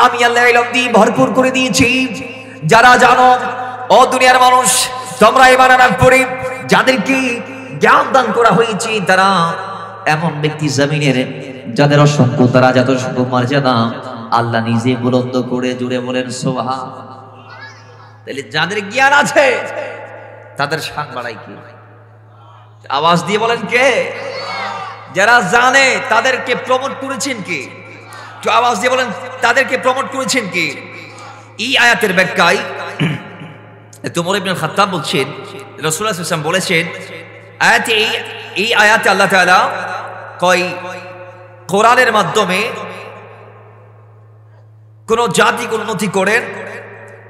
আমি আল্লাহ ইলম দিয়ে ভরপুর করে দিয়েছি, যারা জানো, ও দুনিয়ার মানুষ, তোমরা ঈমান আনার পরে যাদেরকে জ্ঞান দান করা হয়েছে, তারা এমন ব্যক্তি জমিনের যাদের অসংখ্য তারা যত অসংখ্য মর্যাদা আল্লাহ নিজে বুলন্দ করে। জুড়ে বলেন সুবহান। তাহলে যাদের জ্ঞান আছে তাদের শান বাড়াই কি? আওয়াজ দিয়ে বলেন কে? যারা জানে তাদেরকে প্রমোট করেছেন কে? একটু আওয়াজ দিয়ে বলেন, তাদেরকে প্রমোট করেছেন কে? এই আয়াতের ব্যাখ্যায় ওমর ইবনে খাত্তাব বলছেন, রাসূলুল্লাহ সাল্লাল্লাহু আলাইহি ওয়াসাল্লাম বলেছেন, এই আয়াতে আল্লাহ তাআলা কয়, কোরআনের মাধ্যমে কোন জাতিকে উন্নতি করেন,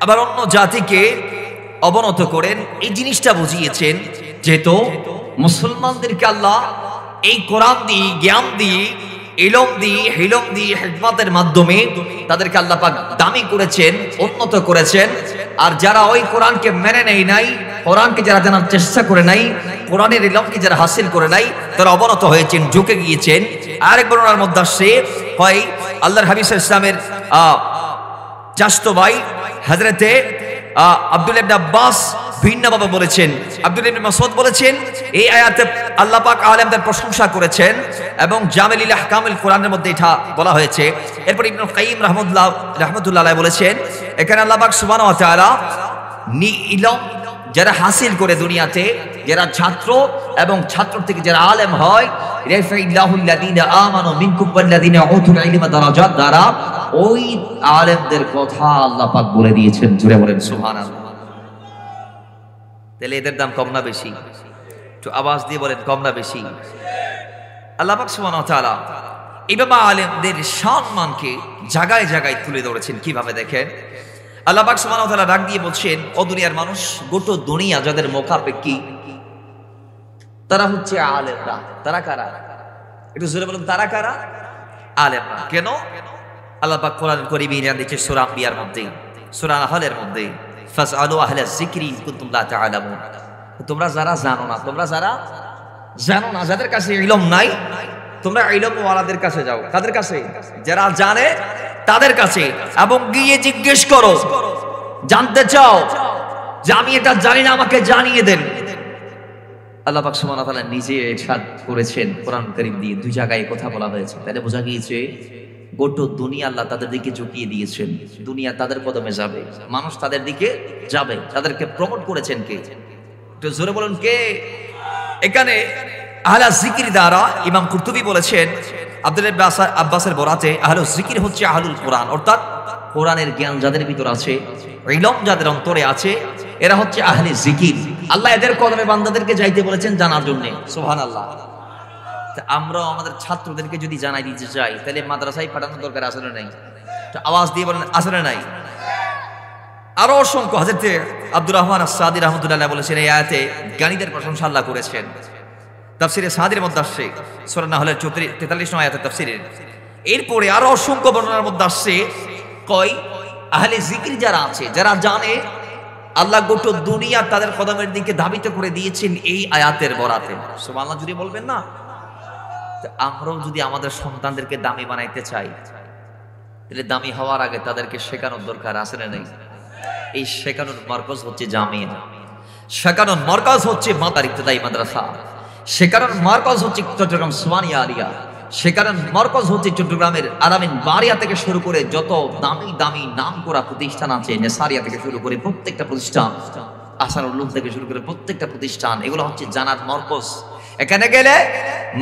আবার অন্য জাতিকে অবনত করেন। এই জিনিসটা বুঝিয়েছেন, যেহেতু মুসলমানদেরকে আল্লাহ এই কোরআন দিয়ে, জ্ঞান দিয়ে, ইলম দিয়ে, হিলম দিয়ে, হিকমতের মাধ্যমে তাদেরকে আল্লাহ পাক দামি করেছেন, উন্নত করেছেন। আর যারা ওই কোরআনকে মেনে নেয় নাই, কোরআনকে যারা জানার চেষ্টা করে নাই, কোরআনের ইলমকে যারা হাসিল করে নাই, তারা অবনত হয়েছেন, ঝুঁকে গিয়েছেন। আরেক বর্ণনার মধ্যে আসছে, হয় আল্লাহর হাবিব সাল্লাল্লাহু আলাইহি ওয়াসাল্লামের চাচতো ভাই হযরতে আব্দুল্লাহ ইবনে আব্বাস ভিন্নভাবে বলেছেন। আব্দুল্লাহ ইবনে মাসউদ বলেছেন, এই আয়াতে আল্লাহ পাক আলেমদের প্রশংসা করেছেন, এবং জামিলুল আহকামুল কোরআনের মধ্যে এটা বলা হয়েছে। এরপর ইবনে কাইয়িম রাহমাতুল্লাহ আলাইহি বলেছেন এখানে আল্লাহ পাক সুবহানাহু ওয়া তাআলা ইলম যারা হাসিল করে দুনিয়াতে, যারা ছাত্র এবং ছাত্র থেকে যারা আলেম হয়, রাফাইল্লাহুল্লাযীনা আমানু মিনকুম ওয়াল্লাযীনা উতুল ইলমা দারাজাত দ্বারা ওই আলেমদের কথা আল্লাহ পাক বলে দিয়েছেন। জুড়ে বলেন সুবহানাল্লাহ। তাহলে এদের দাম কম না বেশি? একটু আওয়াজ দিয়ে বলেন কম না বেশি? আল্লাহ পাক সুবহানাহু ওয়া তাআলা এইভাবে আলেমদের সম্মানকে জায়গায় জায়গায় তুলে ধরেছেন। কিভাবে দেখেন, আল্লাহ পাক সুবহানাহু ওয়া তাআলা ডাক দিয়ে বলছেন, ও দুনিয়ার মানুষ, গোটা দুনিয়া যাদের মুখাপেক্ষী তারা হচ্ছে আলেমরা। তারা কারা? একটু জোরে বলুন, তারা কারা? আলেমরা। কেন? আল্লাহ পাক কোরআন কারীমে জানিয়ে দিয়েছে সূরা আম্বিয়ার মধ্যে, সূরা নাহলের মধ্যে, ফাসআলু আহলা যিকরি ইন কুনতুম লা তা'লামুন। তোমরা যারা জানো না, তোমরা যারা জানো না, যাদের কাছে ইলম নাই, তোমরা ইলম ওয়ালাদের কাছে যাও। কাদের কাছে? যারা জানে তাদের কাছে, এবং গিয়ে জিজ্ঞেস করো, জানতে চাও যে আমি এটা জানি না, আমাকে জানিয়ে দেন। আল্লাহ পাক সুবহানাহু ওয়া তাআলা নিজে ইরশাদ করেছেন কোরআন কারীম দিয়ে, দুই জায়গায় কথা বলা হয়েছে। তাহলে বোঝা গিয়েছে গোটা দুনিয়া আল্লাহ তাদের দিকে ঝুঁকিয়ে দিয়েছেন। দুনিয়া তাদের কদমে যাবে, মানুষ তাদের দিকে যাবে। তাদেরকে প্রমোট করেছেন কে? একটু জোরে বলুন কে? এখানে আহলা যিকির দ্বারা ইমাম কুরতুবী বলেছেন আব্দুল্লাহ আব্বাসের বরাতে, আহলু যিকির হচ্ছে আহলুল কোরআন, অর্থাৎ কোরআনের জ্ঞান যাদের ভিতর আছে, ইলম যাদের অন্তরে আছে, এরা হচ্ছে আহলে যিকির। আল্লাহ এদের কদমে বান্দাদেরকে যাইতে বলেছেন জানার জন্য। সুবহানাল্লাহ। আমরা আমাদের ছাত্রদেরকে যদি জানাই দিতে চাই, তাহলে মাদ্রাসায় পাঠানোর দরকার আছে না নাই? আওয়াজ দিয়ে বলেন আছে না নাই? আরো অসংখ্য হযরত আব্দুর রহমান আস-সাদি রাহমাতুল্লাহ বলেছেন, এই আয়াতে জ্ঞানীদের প্রশংসা আল্লাহ করেছেন। তাফসীরে সাদির মধ্যে আসছে, সূরা নাহলের 43 নং আয়াতের তাফসীরে। এরপরে আরো অসংখ্য বর্ণনার মধ্যে আসছে, কয় আহলে যিকির যারা আছে, যারা জানে, আল্লাহ গোটা দুনিয়া তাদের কদমের দিকে ধাবিত করে দিয়েছেন এই আয়াতের বরাতে। সুবহানাল্লাহ। যদি বলবেন না, আমরাও যদি আমাদের সন্তানদেরকে দামি বানাইতে চাই, তাহলে দামি হওয়ার আগে তাদেরকে শেখানোর দরকার আছে না নাই? এই শেখানোর মারকাজ হচ্ছে জামিয়া, শেখানোর মারকাজ হচ্ছে মাদার ইবতিদায়ী মাদ্রাসা, শেখানোর মারকাজ হচ্ছে চট্টগ্রাম সুবহানিয়া আলিয়া, শেখানোর মারকাজ হচ্ছে চট্টগ্রামের আলামিন বারিয়া থেকে শুরু করে যত দামি দামি নাম করা প্রতিষ্ঠান আছে, নেসারিয়া থেকে শুরু করে প্রত্যেকটা প্রতিষ্ঠান, আসার উলুম থেকে শুরু করে প্রত্যেকটা প্রতিষ্ঠান, এগুলো হচ্ছে জানার মারকাজ। এখানে গেলে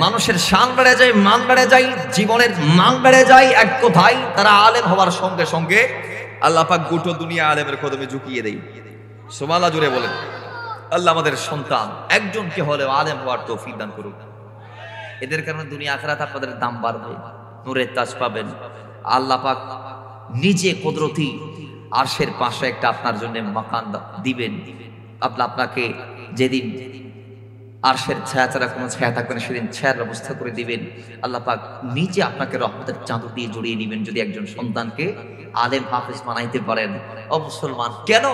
মানুষের শান বেড়ে যায়, মান বেড়ে যায়, জীবনের মান বেড়ে যায়। এক কথায় তারা আলেম হওয়ার সঙ্গে সঙ্গে আল্লাহ পাক গোটা দুনিয়া আলেমের কদমে ঝুঁকিয়ে দেয়। সুবহানাল্লাহ। জোরে বলেন। আল্লাহ আমাদের সন্তান একজনকে হলেও আলেম হওয়ার তৌফিক দান করুন। এদের কারণে দুনিয়া আখিরাত আপনাদের দাম বাড়বে, নূরের তাজ পাবেন। আল্লাহ পাক নিজে কুদরতি আরশের পাশে একটা আপনার জন্য মাকান দিবেন। আপনাকে যেদিন আরশের ছায়া ছাড়া কোনো ছায়া থাকবে না, সেদিন ছায়ার ব্যবস্থা করে দিবেন। আল্লাহ পাক নিজে আপনাকে রহমতের চাদর দিয়ে জড়িয়ে দিবেন যদি একজন সন্তানকে আলেম হাফেজ বানাইতে পারেন। ও মুসলমান, কেন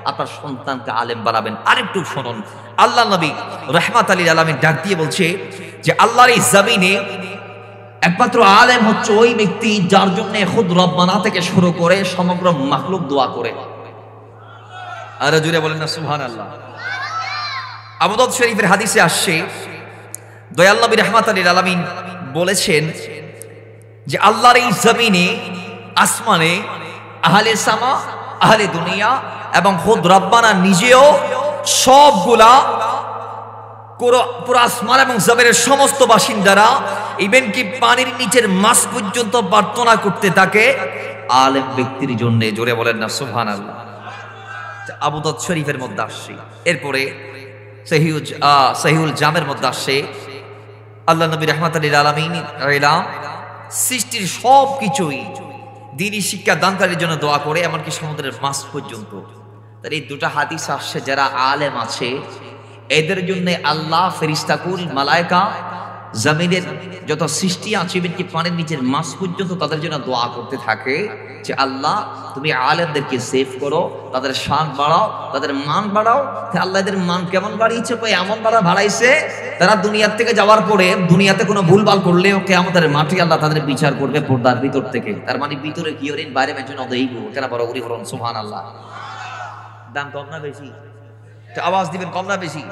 আপনার সন্তানকে আলেম বানাবেন? আরেকটু শুনুন, আল্লাহ নবী রাহমাত লিল আলামিন ডাক দিয়ে বলছে যে আল্লাহর এই জমিনে একমাত্র আলেম হচ্ছে ওই ব্যক্তি যার জন্য খুদ রব্বানা থেকে শুরু করে সমগ্র মাখলুক দোয়া করে। আর জুড়ে বলেন না সুবহানাল্লাহ। আবু দাউদ শরীফের হাদিসে আসছে, দয়াল নবী রাহমাত লিল আলামিন বলেছেন যে আল্লাহর এই জমিনে, আসমানে আহলে সামা, আহলে দুনিয়া এবং খুদ রব্বানা নিজেও সবগুলা পুরো আসমান এবং জমিনের সমস্ত বাসিন্দারা, ইভেন কি পানির নিচের মাছ পর্যন্ত প্রার্থনা করতে থাকে আলেম ব্যক্তির জন্য। জোরে বলেন না সুবহানাল্লাহ। আবু দাউদ শরীফের মধ্যে আসছে। এরপরে সহিহুল জামের মধ্যে আসছে, আল্লাহ নবী রাহমাত লিল আলামিন সৃষ্টির সব কিছুই দ্বীনি শিক্ষা দানকারীর জন্য দোয়া করে, এমনকি সমুদ্রের মাছ পর্যন্ত। তার এই দুটা হাদিস আসছে, যারা আলেম আছে এদের জন্য আল্লাহ, ফেরেশতাকুল, মালায়েকা, জমিনের যত সৃষ্টি আছে, এমনকি পানির নিচের মাছ পর্যন্ত তাদের জন্য দোয়া করতে থাকে যে আল্লাহ তুমি আলেমদেরকে সেভ করো, তাদের শান বাড়াও, তাদের মান বাড়াও। আল্লাহ এদের মান কেমন বাড়িয়েছে? এমন বাড়াইছে তারা দুনিয়ার থেকে যাওয়ার পরে দুনিয়াতে কোনো ভুলভাল করলেও কিয়ামতের মাঠে আল্লাহ তাদের বিচার করবে পর্দার ভিতর থেকে। তার মানে ভিতরে কি হরিণ, বাইরে মেজুন অদেইব, কেন বড় উরি হরণ। সুবহানাল্লাহ। দাম কম না বেশি? আওয়াজ দিবেন, কম না বেশি?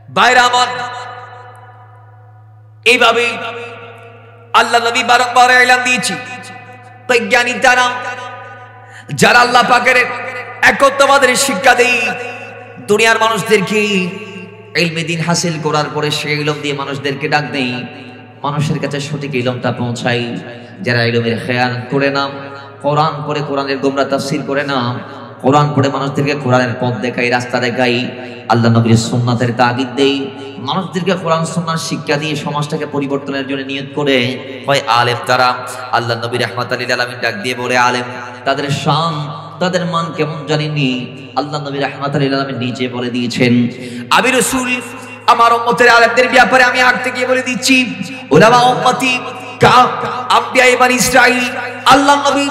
বাইরে আমার এইভাবে আল্লাহ নবী বারবার এলান দিয়েছি, বৈজ্ঞানিক দ্বারা যারা আল্লাহ পাকের একত্ববাদের শিক্ষা দেয়, দুনিয়ার মানুষদেরকে ইলমে দ্বীন হাসিল করার পরে সেই ইলম দিয়ে মানুষদেরকে ডাক দেই, মানুষের কাছে সঠিক ইলমটা পৌঁছাই। যারা ইলমের খেয়ানত করে না, কোরআন পড়ে কোরআনের গোমরা তাফসীর করে না, কোরআন পড়ে মানুষদেরকে কোরআনের পথ দেখাই, রাস্তা দেখাই, আল্লাহ নবীর সুন্নাতের তাগিদ দেই, মানুষদেরকে কোরআন সুন্নাহর শিক্ষা দিয়ে সমাজটাকে পরিবর্তনের জন্য নিয়ত করে হয় আলেম তারা। আল্লাহ নবী রাহমাতুল লিল আলামিন ডাক দিয়ে বলে আলেম তাদের শান, তাদের মান কেমন জানেননি? আল্লাহ নবী রাহমাতুল লিল আলামিন নিজে বলে দিয়েছেন, আমি রাসূল আমার উম্মতের আলেমদের ব্যাপারে আমি আগ থেকে বলে দিচ্ছি, উলামা উম্মতি কা আম্বিয়া বনি ইসরাইল। আল্লাহ নবী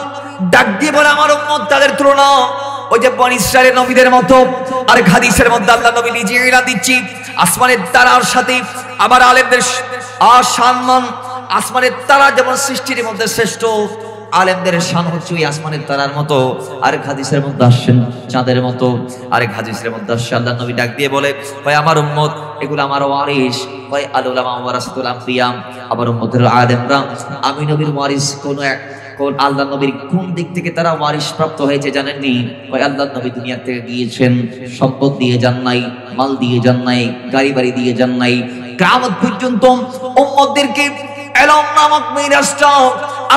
ডাক দিয়ে বলে আমার উম্মত তাদের তুলনা ওই যে বনি ইসরাইলের নবীদের মতো। আর হাদিসের মধ্যে আল্লাহ নবী নিজে এলান দিচ্ছি, আসমানের তারার সাথে আমার আলেমদের সম্মান। আসমানের তারা যেমন সৃষ্টির মধ্যে শ্রেষ্ঠ, আলেমদের শান হচ্ছে ওই আসমানের তারার মতো। আরেক হাদিসের মধ্যে আসছেন চাঁদের মতো। আরেক হাদিসের মধ্যে আসছে আল্লাহ নবী ডাক দিয়ে বলে, ভাই আমার উম্মত এগুলো আমার ওয়ারিস, ভাই আল উলামা ওয়ারাসাতুল আমবিয়া, আমার উম্মতের আলেমরা আমি নবীর ওয়ারিস। কোন আল্লাহ নবীর কোন দিক থেকে তারা ওয়ারিস প্রাপ্ত হয়েছে জানেননি? ওই আল্লাহ নবী দুনিয়া থেকে গিয়েছেন, সম্পদ দিয়ে যান নাই, মাল দিয়ে যান নাই, গাড়ি বাড়ি দিয়ে যান নাই। কিয়ামত পর্যন্ত উম্মতদেরকে ইলম নামক মিরাজটা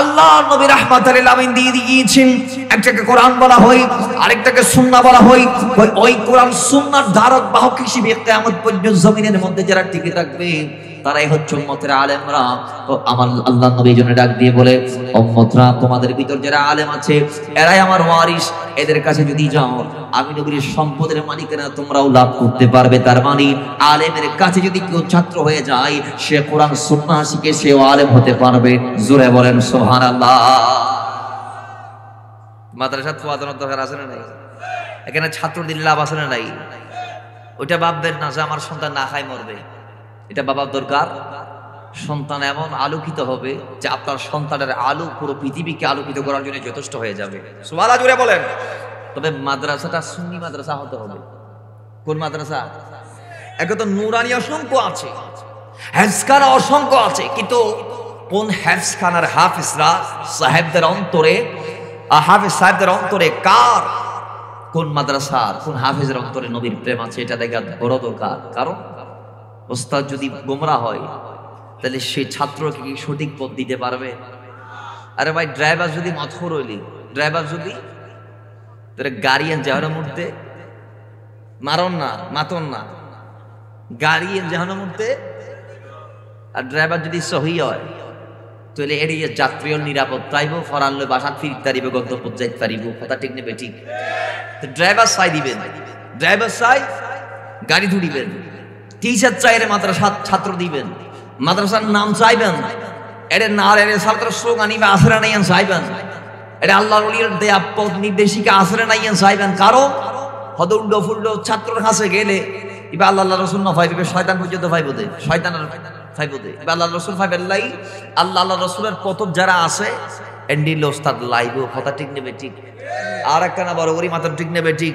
আল্লাহ নবী রাহমাতুল লিল আলামিন দিয়ে দিয়েছেন। একটাকে কোরআন বলা হয়, আরেকটাকে সুন্নাহ বলা হয়। ওই কোরআন সুন্নাহর ধারক বাহক হিসেবে কিয়ামত পর্যন্ত জমিনের মধ্যে যারা টিকে থাকবে তারাই হচ্ছে উম্মতের আলেমরা। তো আমার আল্লাহ নবী জন্য ডাক দিয়ে বলে, উম্মতরা তোমাদের ভিতর যারা আলেম আছে এরাই আমার ওয়ারিস, এদের কাছে যদি যাও আমি নবীর সম্পদের মালিকানা তোমরাও লাভ করতে পারবে। তার মানে আলেমের কাছে যদি কেউ ছাত্র হয়ে যায়, সে কোরআন সুন্নাহ শিখে সেও আলেম হতে পারবে। জোরে বলেন সুবহানাল্লাহ। মাদ্রাসা তোয়ানোর দরকার আছে না নাই? এখানে ছাত্র দিলে লাভ আছে না নাই? ওইটা ভাববেন না যে আমার সন্তান না খায় মরবে, এটা বাবার দরকার। সন্তান এমন আলোকিত হবে যে আপনার সন্তানের আলো পুরো পৃথিবীকে আলোকিত করার জন্য যথেষ্ট হয়ে যাবে। সুবহানাল্লাহ জোরে বলেন। তবে মাদ্রাসাটা সুন্নি মাদ্রাসা হতে হবে। কোন মাদ্রাসা? একে তো নুরানি অসংখ্য আছে, হেফজখানা অসংখ্য আছে, কিন্তু কোন হেফজখানার হাফিজরা সাহেবদের অন্তরে, হাফিজ সাহেবদের অন্তরে কার, কোন মাদ্রাসার কোন হাফিজের অন্তরে নবীর প্রেম আছে এটা দেখা বড় দরকার। কারণ ওস্তাদ যদি গোমরা হয় তাহলে সেই ছাত্রকে কি সঠিক পথ দিতে পারবে? আরে ভাই ড্রাইভার যদি মতখোর হইলি, ড্রাইভার যদি তোর গাড়ি জাহানের মধ্যে মারন না, মাতন না, গাড়ি জাহানের মধ্যে, আর ড্রাইভার যদি সহি হয় তাহলে এড়িয়ে যাত্রীও নিরাপদ পাইব, ফরানলে বাসাত ফিরতে পারিব, গন্তব্য যাইতে পারিব। কথা ঠিক নেবে? ঠিক। তো ড্রাইভার চাই দিবেন, ড্রাইভার চাই গাড়ি ধরিবেন, টিচার চাই মাদ্রাসা ছাত্র দিবেন, মাদ্রাসার নাম চাইবেন, এটা না ছাত্র স্লোগান নিবে আসরে নাই চাইবেন, এটা আল্লাহর ওলির দেয়া পথ নির্দেশিকা আসরে নাই চাইবেন। কারণ হদ উল্টো ফুল্টো ছাত্রর কাছে গেলে এবার আল্লাহ রসুল না ফাইবে, শয়তান পর্যন্ত ফাইব দে, শয়তানের ফাইব দে। এবার আল্লাহ রসুল ফাইবের লাই আল্লাহ রসুলের পথ যারা আছে এন্ডিল ওস্তাদ লাইব। কথা ঠিক নেবে? ঠিক। আর একটা না বড় ওরি মাত্র ঠিক নেবে? ঠিক।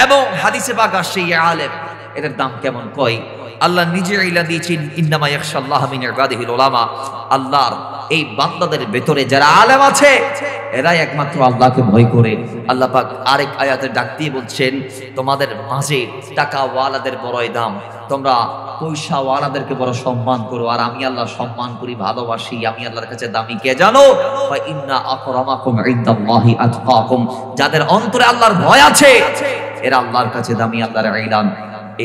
এবং হাদিসে পাক আসছে আলেম এটার দাম কেমন? কয় আল্লাহ নিজে ইলা দিয়েছেন, ইন্নামা ইয়াখশাল্লাহ মিন ইবাদিহিল উলামা। আল্লাহর এই বান্দাদের ভেতরে যারা আলেম আছে এরাই একমাত্র আল্লাহকে ভয় করে। আল্লাহ পাক আরেক আয়াতে ডাক দিয়ে বলছেন, তোমাদের মাঝে টাকাওয়ালাদের বড়ই দাম, তোমরা পয়সাওয়ালাদেরকে বড় সম্মান করো, আর আমি আল্লাহ সম্মান করি, ভালোবাসি। আমি আল্লাহর কাছে দামি কে জানো? ইন্না আকরামাকুম ইনদাল্লাহি আতকাকুম। যাদের অন্তরে আল্লাহর ভয় আছে এরা আল্লাহর কাছে দামি। আল্লাহর ইলান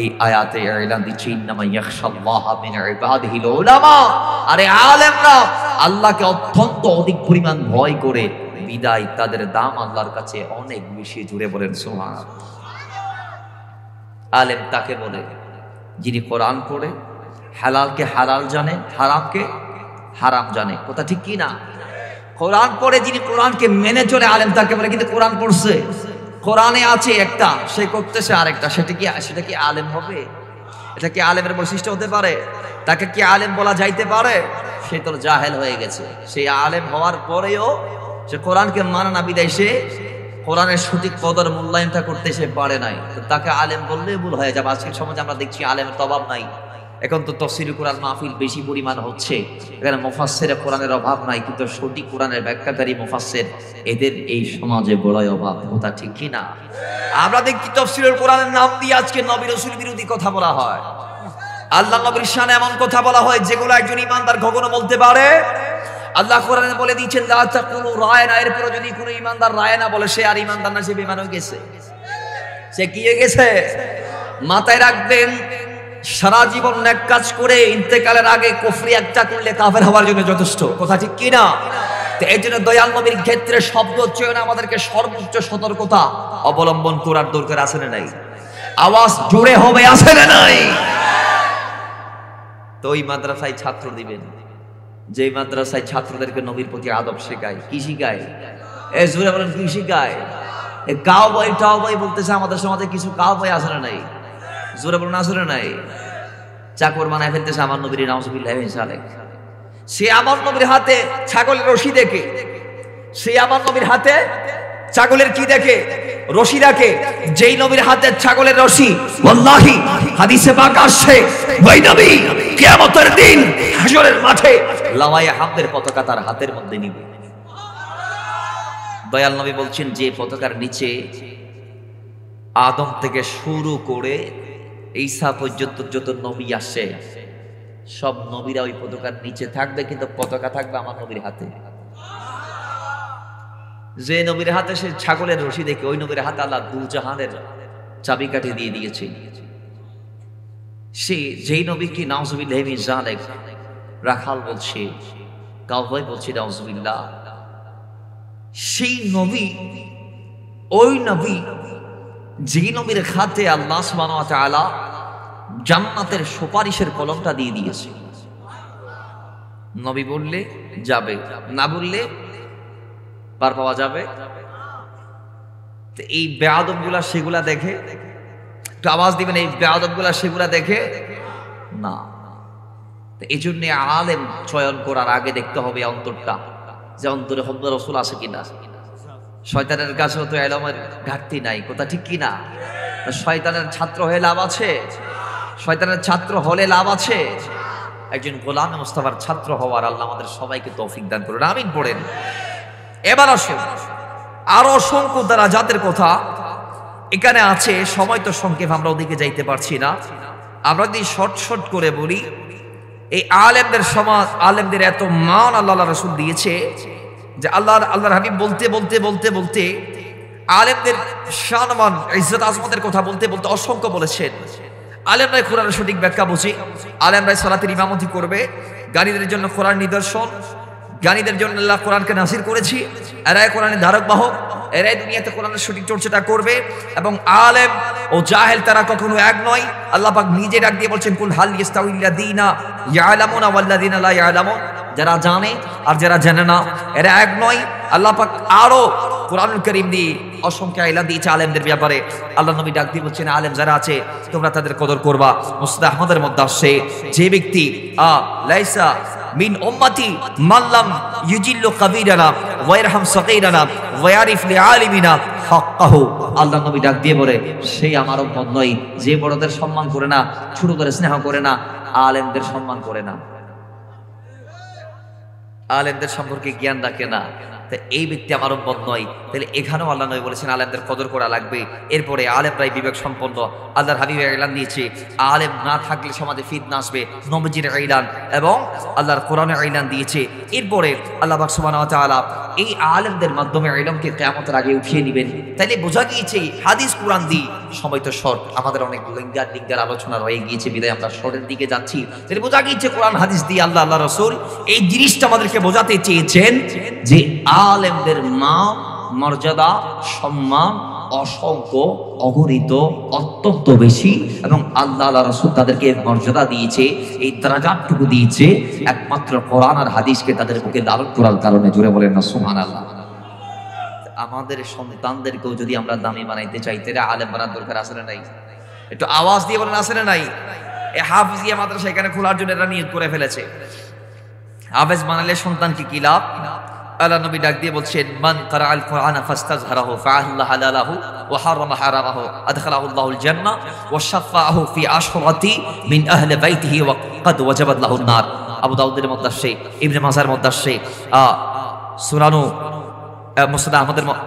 এই আয়াতে ইলান দিচ্ছে, ইন্নামা ইয়াখশাল্লাহ মিন ইবাদিহিল উলামা। আরে আলেমরা আল্লাহকে অত্যন্ত অধিক পরিমাণ ভয় করে, বিদায় তাদের দাম আল্লাহর কাছে অনেক বেশি। জুড়ে বলেন সুবহানাল্লাহ। আলেম তাকে বলে যিনি কোরআন পড়ে হালালকে হালাল জানে, হারামকে হারাম জানে। কথা ঠিক কি না? কোরআন পড়ে যিনি কোরআনকে মেনে চলে আলেম তাকে বলে। কিন্তু কোরআন পড়ছে, কোরআনে আছে একটা, সে করতেছে আরেকটা, সেটা কি আলেম হবে? এটা কি আলেমের বৈশিষ্ট্য হতে পারে? তাকে কি আলেম বলা যাইতে পারে? সে তো জাহেল হয়ে গেছে। সেই আলেম হওয়ার পরেও সে কোরআনকে মানে না, বিদায় সে কোরআনের সঠিক কদর মূল্যায়নটা করতে সে পারে নাই। তো তাকে আলেম বললে ভুল হয়ে যাবে। আজকের সমাজে আমরা দেখছি আলেমের তো অভাব নাই, এখন তো তাফসীরে কোরআন মাহফিল বেশি পরিমাণ হচ্ছে, এখানে মুফাসসিরে কোরআনের অভাব নাই, কিন্তু সঠিক কোরআনের ব্যাখ্যাকারী মুফাসসির এদের এই সমাজে বড়ই অভাব। কথা ঠিক কি না? আমরা দেখি তাফসীরুল কোরআনের নাম দিয়ে আজকে নবী রাসূল বিরোধী কথা বলা হয়, আল্লাহ নবীর শানে এমন কথা বলা হয় যেগুলো একজন ঈমানদার কখনো বলতে পারে। আল্লাহ কোরআনে বলে দিয়েছেন লা তাকুলু রায়না, এরপর যদি কোনো ঈমানদার রায়না বলে সে আর ঈমানদার না, সে বেঈমান হয়ে গেছে। সে কি হয়ে গেছে? মাথায় রাখবেন, সারা জীবন নেক কাজ করে ইন্তেকালের আগে কুফরি একটা করলে কাফের হওয়ার জন্য যথেষ্ট। কথা ঠিক কি না? তো এই জন্য দয়াল নবীর ক্ষেত্রে শব্দ চয়ন আমাদেরকে সর্বোচ্চ সতর্কতা অবলম্বন করার দরকার আছে না নাই? আওয়াজ জোরে হবে, আছে না নাই? তো ওই মাদ্রাসায় ছাত্র দিবেন যে মাদ্রাসায় ছাত্রদেরকে নবীর প্রতি আদব শেখায়। কি শিখায়? এ জোরে বলেন, কি শিখায়? এ কাউ বই টাও বই বলতেছে আমাদের সমাজে কিছু কাউ বই আছে না নাই? জোরে বলেন, আছে না নাই? চাকর বানায় ফেলতেছে আমার নবীর, নাউজুবিল্লাহি মিন যালিক। সে আমার নবীর হাতে ছাগলের রশি দেখে, সে আমার নবীর হাতে ছাগলের কি দেখে? রশি দেখে। যেই নবীর হাতে ছাগলের রশি, ওয়াল্লাহি হাদিসে পাক আসছে ওই নবী কিয়ামতের দিন হাশরের মাঠে লাওয়ায়ে হামদের পতাকা তার হাতের মধ্যে নিবে। দয়াল নবী বলছেন যে পতাকার নিচে আদম থেকে শুরু করে ঈসা পর্যন্ত যত নবী আসে সব নবীরা ওই পতাকার নিচে থাকবে, কিন্তু পতাকা থাকবে আমার নবীর হাতে। যে নবীর হাতে সে ছাগলের রশি দেখে, ওই নবীর হাতে আল্লাহ দু জাহানের চাবিকাঠি দিয়ে দিয়েছে। সে যেই নবীকে নাউজুবিল্লাহি মিন যালিক রাখাল বলছে, কাউবয় বলছে নাউজুবিল্লাহ, সেই নবী, ওই নবী যেই নবীর হাতে আল্লাহ সুবহানাহু ওয়া তাআলা জান্নাতের সুপারিশের কলমটা দিয়ে দিয়েছে। নবী বললে যাবে, না বললে পার পাওয়া যাবে। এই বেয়াদবগুলা সেগুলা দেখে, একটু আওয়াজ দিবেন, এই বেয়াদবগুলা সেগুলা দেখে না। এই জন্য আলেম চয়ন করার আগে দেখতে হবে অন্তরটা, যে অন্তরে হব্ব রাসূল আছে কিনা। শয়তানের কাছেও তো ইলমের ঘাটতি নাই। কথা ঠিক কিনা? শয়তানের ছাত্র হয়ে লাভ আছে? শয়তানের ছাত্র হলে লাভ আছে? একজন গোলাম মুস্তাফার ছাত্র হওয়ার আল্লাহ আমাদের সবাইকে তৌফিক দান করুন, আমিন পড়েন। এবার আসুন, আরো অসংখ্য দ্বারা জাতের কথা এখানে আছে, সময় তো সংক্ষেপ, আমরা ওদিকে যাইতে পারছি না। আমরা যদি শর্ট করে বলি, এই আলেমদের সমাজ, আলেমদের এত মান আল্লাহ রাসূল দিয়েছে যে আল্লাহর হাবিব বলতে বলতে বলতে বলতে আলেমদের সম্মান, ইজ্জত, আজমতের কথা বলতে বলতে অসংখ্য বলেছেন। আলেমরাই কোরআনের সঠিক ব্যাখ্যা বুঝি, আলেমরাই সালাতের ইমামতি করবে, জ্ঞানীদের জন্য কোরআন নিদর্শন, জ্ঞানীদের জন্য আল্লাহ কোরআনকে নাসির করেছি, এরাই কোরআনের ধারক বাহক, এরাই দুনিয়াতে কোরআনের সঠিক চর্চাটা করবে। এবং আলেম ও জাহেল তারা কখনো এক নয়। আল্লাহ পাক নিজে ডাক দিয়ে বলছেন, কুল হাল ইয়াস্তাউইল্লাযীনা ইয়ালামুনা ওয়াল্লাযীনা লা ইয়ালামুন, যারা জানে আর যারা জানে না এরা এক নয়। আল্লাহ পাক আরো কোরআনুল কারীম দিয়ে অসংখ্য আয়াত দিয়েছে আলেমদের ব্যাপারে। আল্লাহ নবী ডাক দিয়ে বলছেন, আলেম যারা আছে তোমরা তাদের কদর করবা। মুসনাদ আহমদের মধ্যে আসছে, যে ব্যক্তি লাইসা মিন উম্মতি মাল্লাম ইউজিল্লু কাবীরানা ওয়া ইয়ারহাম সাগীরানা ওয়া ইয়ারিফ লিআলিমিনা হাক্কাহু। আল্লাহ নবী ডাক দিয়ে বলে, সেই আমার উম্মত নয় যে বড়দের সম্মান করে না, ছোটদের স্নেহ করে না, আলেমদের সম্মান করে না, আলেমদের সম্পর্কে জ্ঞান রাখে না, এই ব্যক্তি আমার উম্মত নয়। তাহলে এখানেও আল্লাহ নবী বলেছেন আলেমদের কদর করা লাগবে। এরপরে আলেমরাই বিবেক সম্পন্ন। আল্লাহর হাবিব এলান দিয়েছে, আলেম না থাকলে সমাজে ফিতনা আসবে, নবীজির এলান এবং আল্লাহর কোরআনের এলান দিয়েছে। এরপরে আল্লাহ পাক সুবহানাহু ওয়া তাআলা এই আলেমদের মাধ্যমে ইলমকে কিয়ামতের আগে উঠিয়ে নেবেন। তাইলে বোঝা গিয়েছে হাদিস কোরআন দিয়ে, সময় তো শর্ট, আমাদের অনেক লিঙ্গার আলোচনা রয়ে গিয়েছে, বিদায় আমরা শর্টের দিকে যাচ্ছি। তাহলে বোঝা গিয়েছে কোরআন হাদিস দিয়ে আল্লাহ রাসূল এই জিনিসটা আমাদেরকে বোঝাতে চেয়েছেন যে আলেমদের মান, মর্যাদা, সম্মান অসংখ্য, অগণিত, অত্যন্ত বেশি, এবং আল্লাহ রাসূল তাদেরকে মর্যাদা দিয়েছে, এই দারাজাতটুকু দিয়েছে একমাত্র কোরআন আর হাদিসকে তাদের বুকে লালন করার কারণে। জোরে বলেন না সুবহানাল্লাহ। আমাদের সন্তানদেরকেও যদি আমরা দামি বানাইতে চাই, তাহলে আলেম বানার দরকার আছে না নাই? একটু আওয়াজ দিয়ে বলেন, আছে না নাই? এই হাফিজিয়া মাদ্রাসা এখানে খোলার জন্য এরা নিয়ত করে ফেলেছে। হাফেজ বানালে সন্তানকে কি লাভ? আল্লাহ নবী ডাক দিয়ে বলছেন, মান কারাআল কুরআনা ফাস্তাযহারাহু ফাআল্লাহু হালালাহু ওয়া হারামা হারামাহু আদখালাহু আল্লাহুল জান্নাহ ওয়া শাফাআহু ফি আশরাতি মিন আহলি বাইতিহি ওয়া ক্বাদ ওয়াজাবাত লাহুন নার। আবু দাউদের মধ্যে আসছে, ইবনে মাজার মধ্যে আসছে, সুনানু মুসনাদ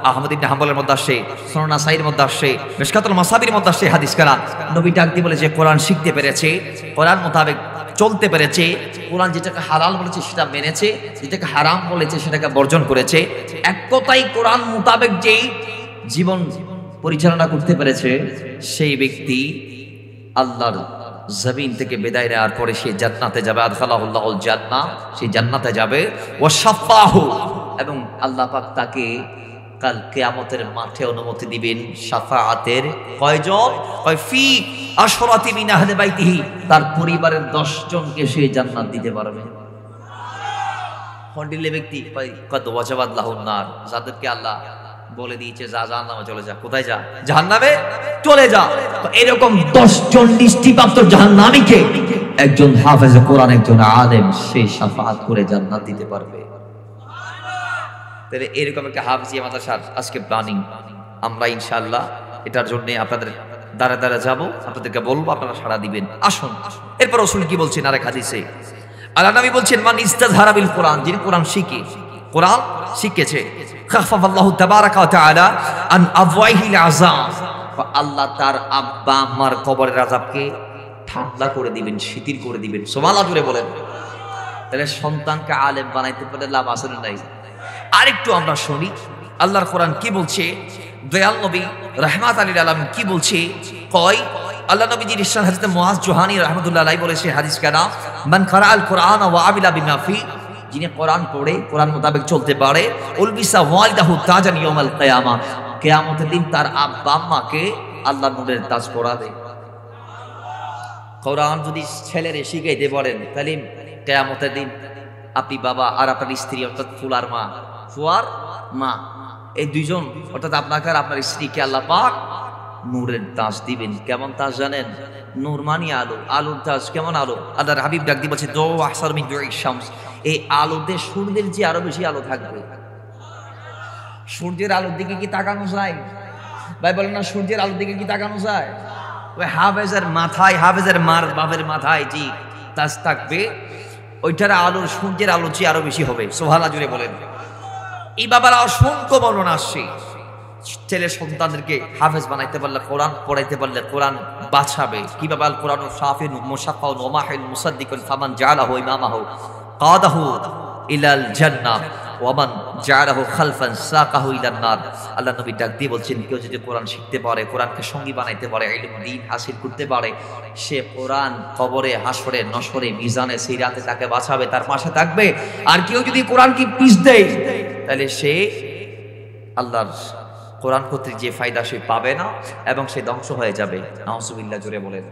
আহমদ ইবনে হাম্বলের মধ্যে আসছে, সুনান নাসাইর মধ্যে আসছে, মিশকাতুল মাসাবির মধ্যে আসছে হাদিস কানা। নবী ডাক দিয়ে বলে যে কোরআন শিখতে পেরেছে, কোরআন মোতাবেক চলতে পেরেছে, কোরআন যেটাকে হালাল বলেছে সেটা মেনেছে, যেটাকে হারাম বলেছে সেটাকে বর্জন করেছে, এক কথায় কোরআন মোতাবেক যেই জীবন পরিচালনা করতে পেরেছে, সেই ব্যক্তি আল্লাহর জমিন থেকে বিদায় নেওয়ার পরে সে জান্নাতে যাবে। আদখালাহুল্লাহুল জান্নাহ, সেই জান্নাতে যাবে। ওয়া শাফাহু, এবং আল্লাহ পাক তাকে কাল কিয়ামতের মাঠে অনুমতি দিবেন শাফাআতের। কয়জন? ফি আশরাতি মিন আহলি বাইতিহি, তার পরিবারের 10 জনকে সে জান্নাত দিতে পারবে। হন্ডিলে ব্যক্তি কদ ওয়াজাবাত লাহুন নার, যাদেরকে আল্লাহ বলে দিয়েছে যা জাহান্নামে চলে যা। কোথায় যা? জাহান্নামে চলে যা। এরকম 10 জন দৃষ্টিপ্রাপ্ত জাহান্নামীকে একজন হাফেজ কোরআন, একজন আলেম, সেই শাফাআত করে জান্নাত দিতে পারবে। তাহলে এরকম একটা হাফেজিয়া মাদ্রাসার আজকে প্ল্যানিং আমরা ইনশাআল্লাহ এটার জন্য আপনাদের দ্বারা দ্বারা যাব, আপনাদেরকে বলবো, আপনারা সাড়া দিবেন। আসুন এরপর রাসূল কি বলছেন আরেক হাদিসে? আল্লাহ নবী বলছেন, মান ইস্তাযহারা বিল কোরআন, যিনি কোরআন শিখে, কোরআন শিখেছে, খাফাফাল্লাহু তাবারাকা ওয়া তাআলা আন আবওয়াইহিল আযাব, আল্লাহ তার আব্বা আম্মার কবরের আযাবকে ঠান্ডা করে দিবেন, শিথিল করে দিবেন। সুবহানাল্লাহ জুড়ে বলেন। তাহলে সন্তানকে আলেম বানাইতে পারলে লাভ আছে না নাই? আরেকটু আমরা শুনি আল্লাহর কোরআন কি বলছে, দয়াল নবী রাহমাত আলিল আলামিন কি বলছে। কয় আল্লাহ নবীজির ইরশাদ হযরত মুআজ জোহানি রাহমাতুল্লাহ আলাইহি বলেছে হাদিস কানা, মান কারাআল কুরআন ওয়া আমিলা বিমা ফি, যিনি কোরআন পড়ে কোরআন মোতাবেক চলতে পারে, উলবিসা ওয়ালিদাহু তাজান ইয়াউমাল কিয়ামা, কিয়ামতের দিন তার আব্বা আম্মাকে আল্লাহ নূরের তাজ পরাবে। কোরআন যদি ছেলেরে শিখাইতে পারেন, তাহলে কিয়ামতের দিন আপনি বাবা আর আপনার স্ত্রী অর্থাৎ ফুলার মা, এই দুইজন অর্থাৎ আপনাকে আর আপনার স্ত্রীকে আল্লাহ পাক নূরের তাজ দিবেন। কেমন তাজ জানেন? নূর মানি আলো, আলোর তাজ। কেমন আলো? আল্লাহর হাবিব ডাক দিয়ে বলছে, দো আহসার মিন দুই শামস, এই আলোতে সূর্যের যে আরো বেশি আলো থাকবে। সূর্যের আলোর দিকে কি তাকানো যায়? ভাই বলেন না, সূর্যের আলোর দিকে কি তাকানো যায়? ওই হাফেজের মাথায়, হাফেজের মার বাপের মাথায় যে তাজ থাকবে, ওইটার আলোর সূর্যের আলো চেয়ে আরো বেশি হবে। সুবহানাল্লাহ জুড়ে বলেন। এই বাবারা অসংখ্য বর্ণনা আসছে, ছেলে সন্তানদেরকে হাফেজ বানাইতে পারলে, কোরআন পড়াইতে পারলে কোরআন বাঁচাবে। কিভাবে? আল কোরআন শাফিউন মুশাফফাউন ওয়া মাহিল মুসাদ্দিকুন ফামান জাআলাহু ইমামাহু কাদাহু ইলাল জান্নাহ ওয়া মান জাআলাহু খালফান সাকাহু ইলান নার। আল্লাহ নবী ডাক দিয়ে বলছেন, কেউ যদি কোরআন শিখতে পারে, কোরআনকে সঙ্গী বানাইতে পারে, ইলম দ্বীন হাসিল করতে পারে, সে কোরআন কবরে, হাসরে, নসরে, মিজানে, সিরাতে তাকে বাঁচাবে, তার পাশে থাকবে। আর কেউ যদি কোরআনকে পিছ দেয়, তাহলে সে আল্লাহর কোরআন কর্তৃক যে ফায়দা সে পাবে না এবং সে ধ্বংস হয়ে যাবে। নাউজুবিল্লাহ জোরে বলেন।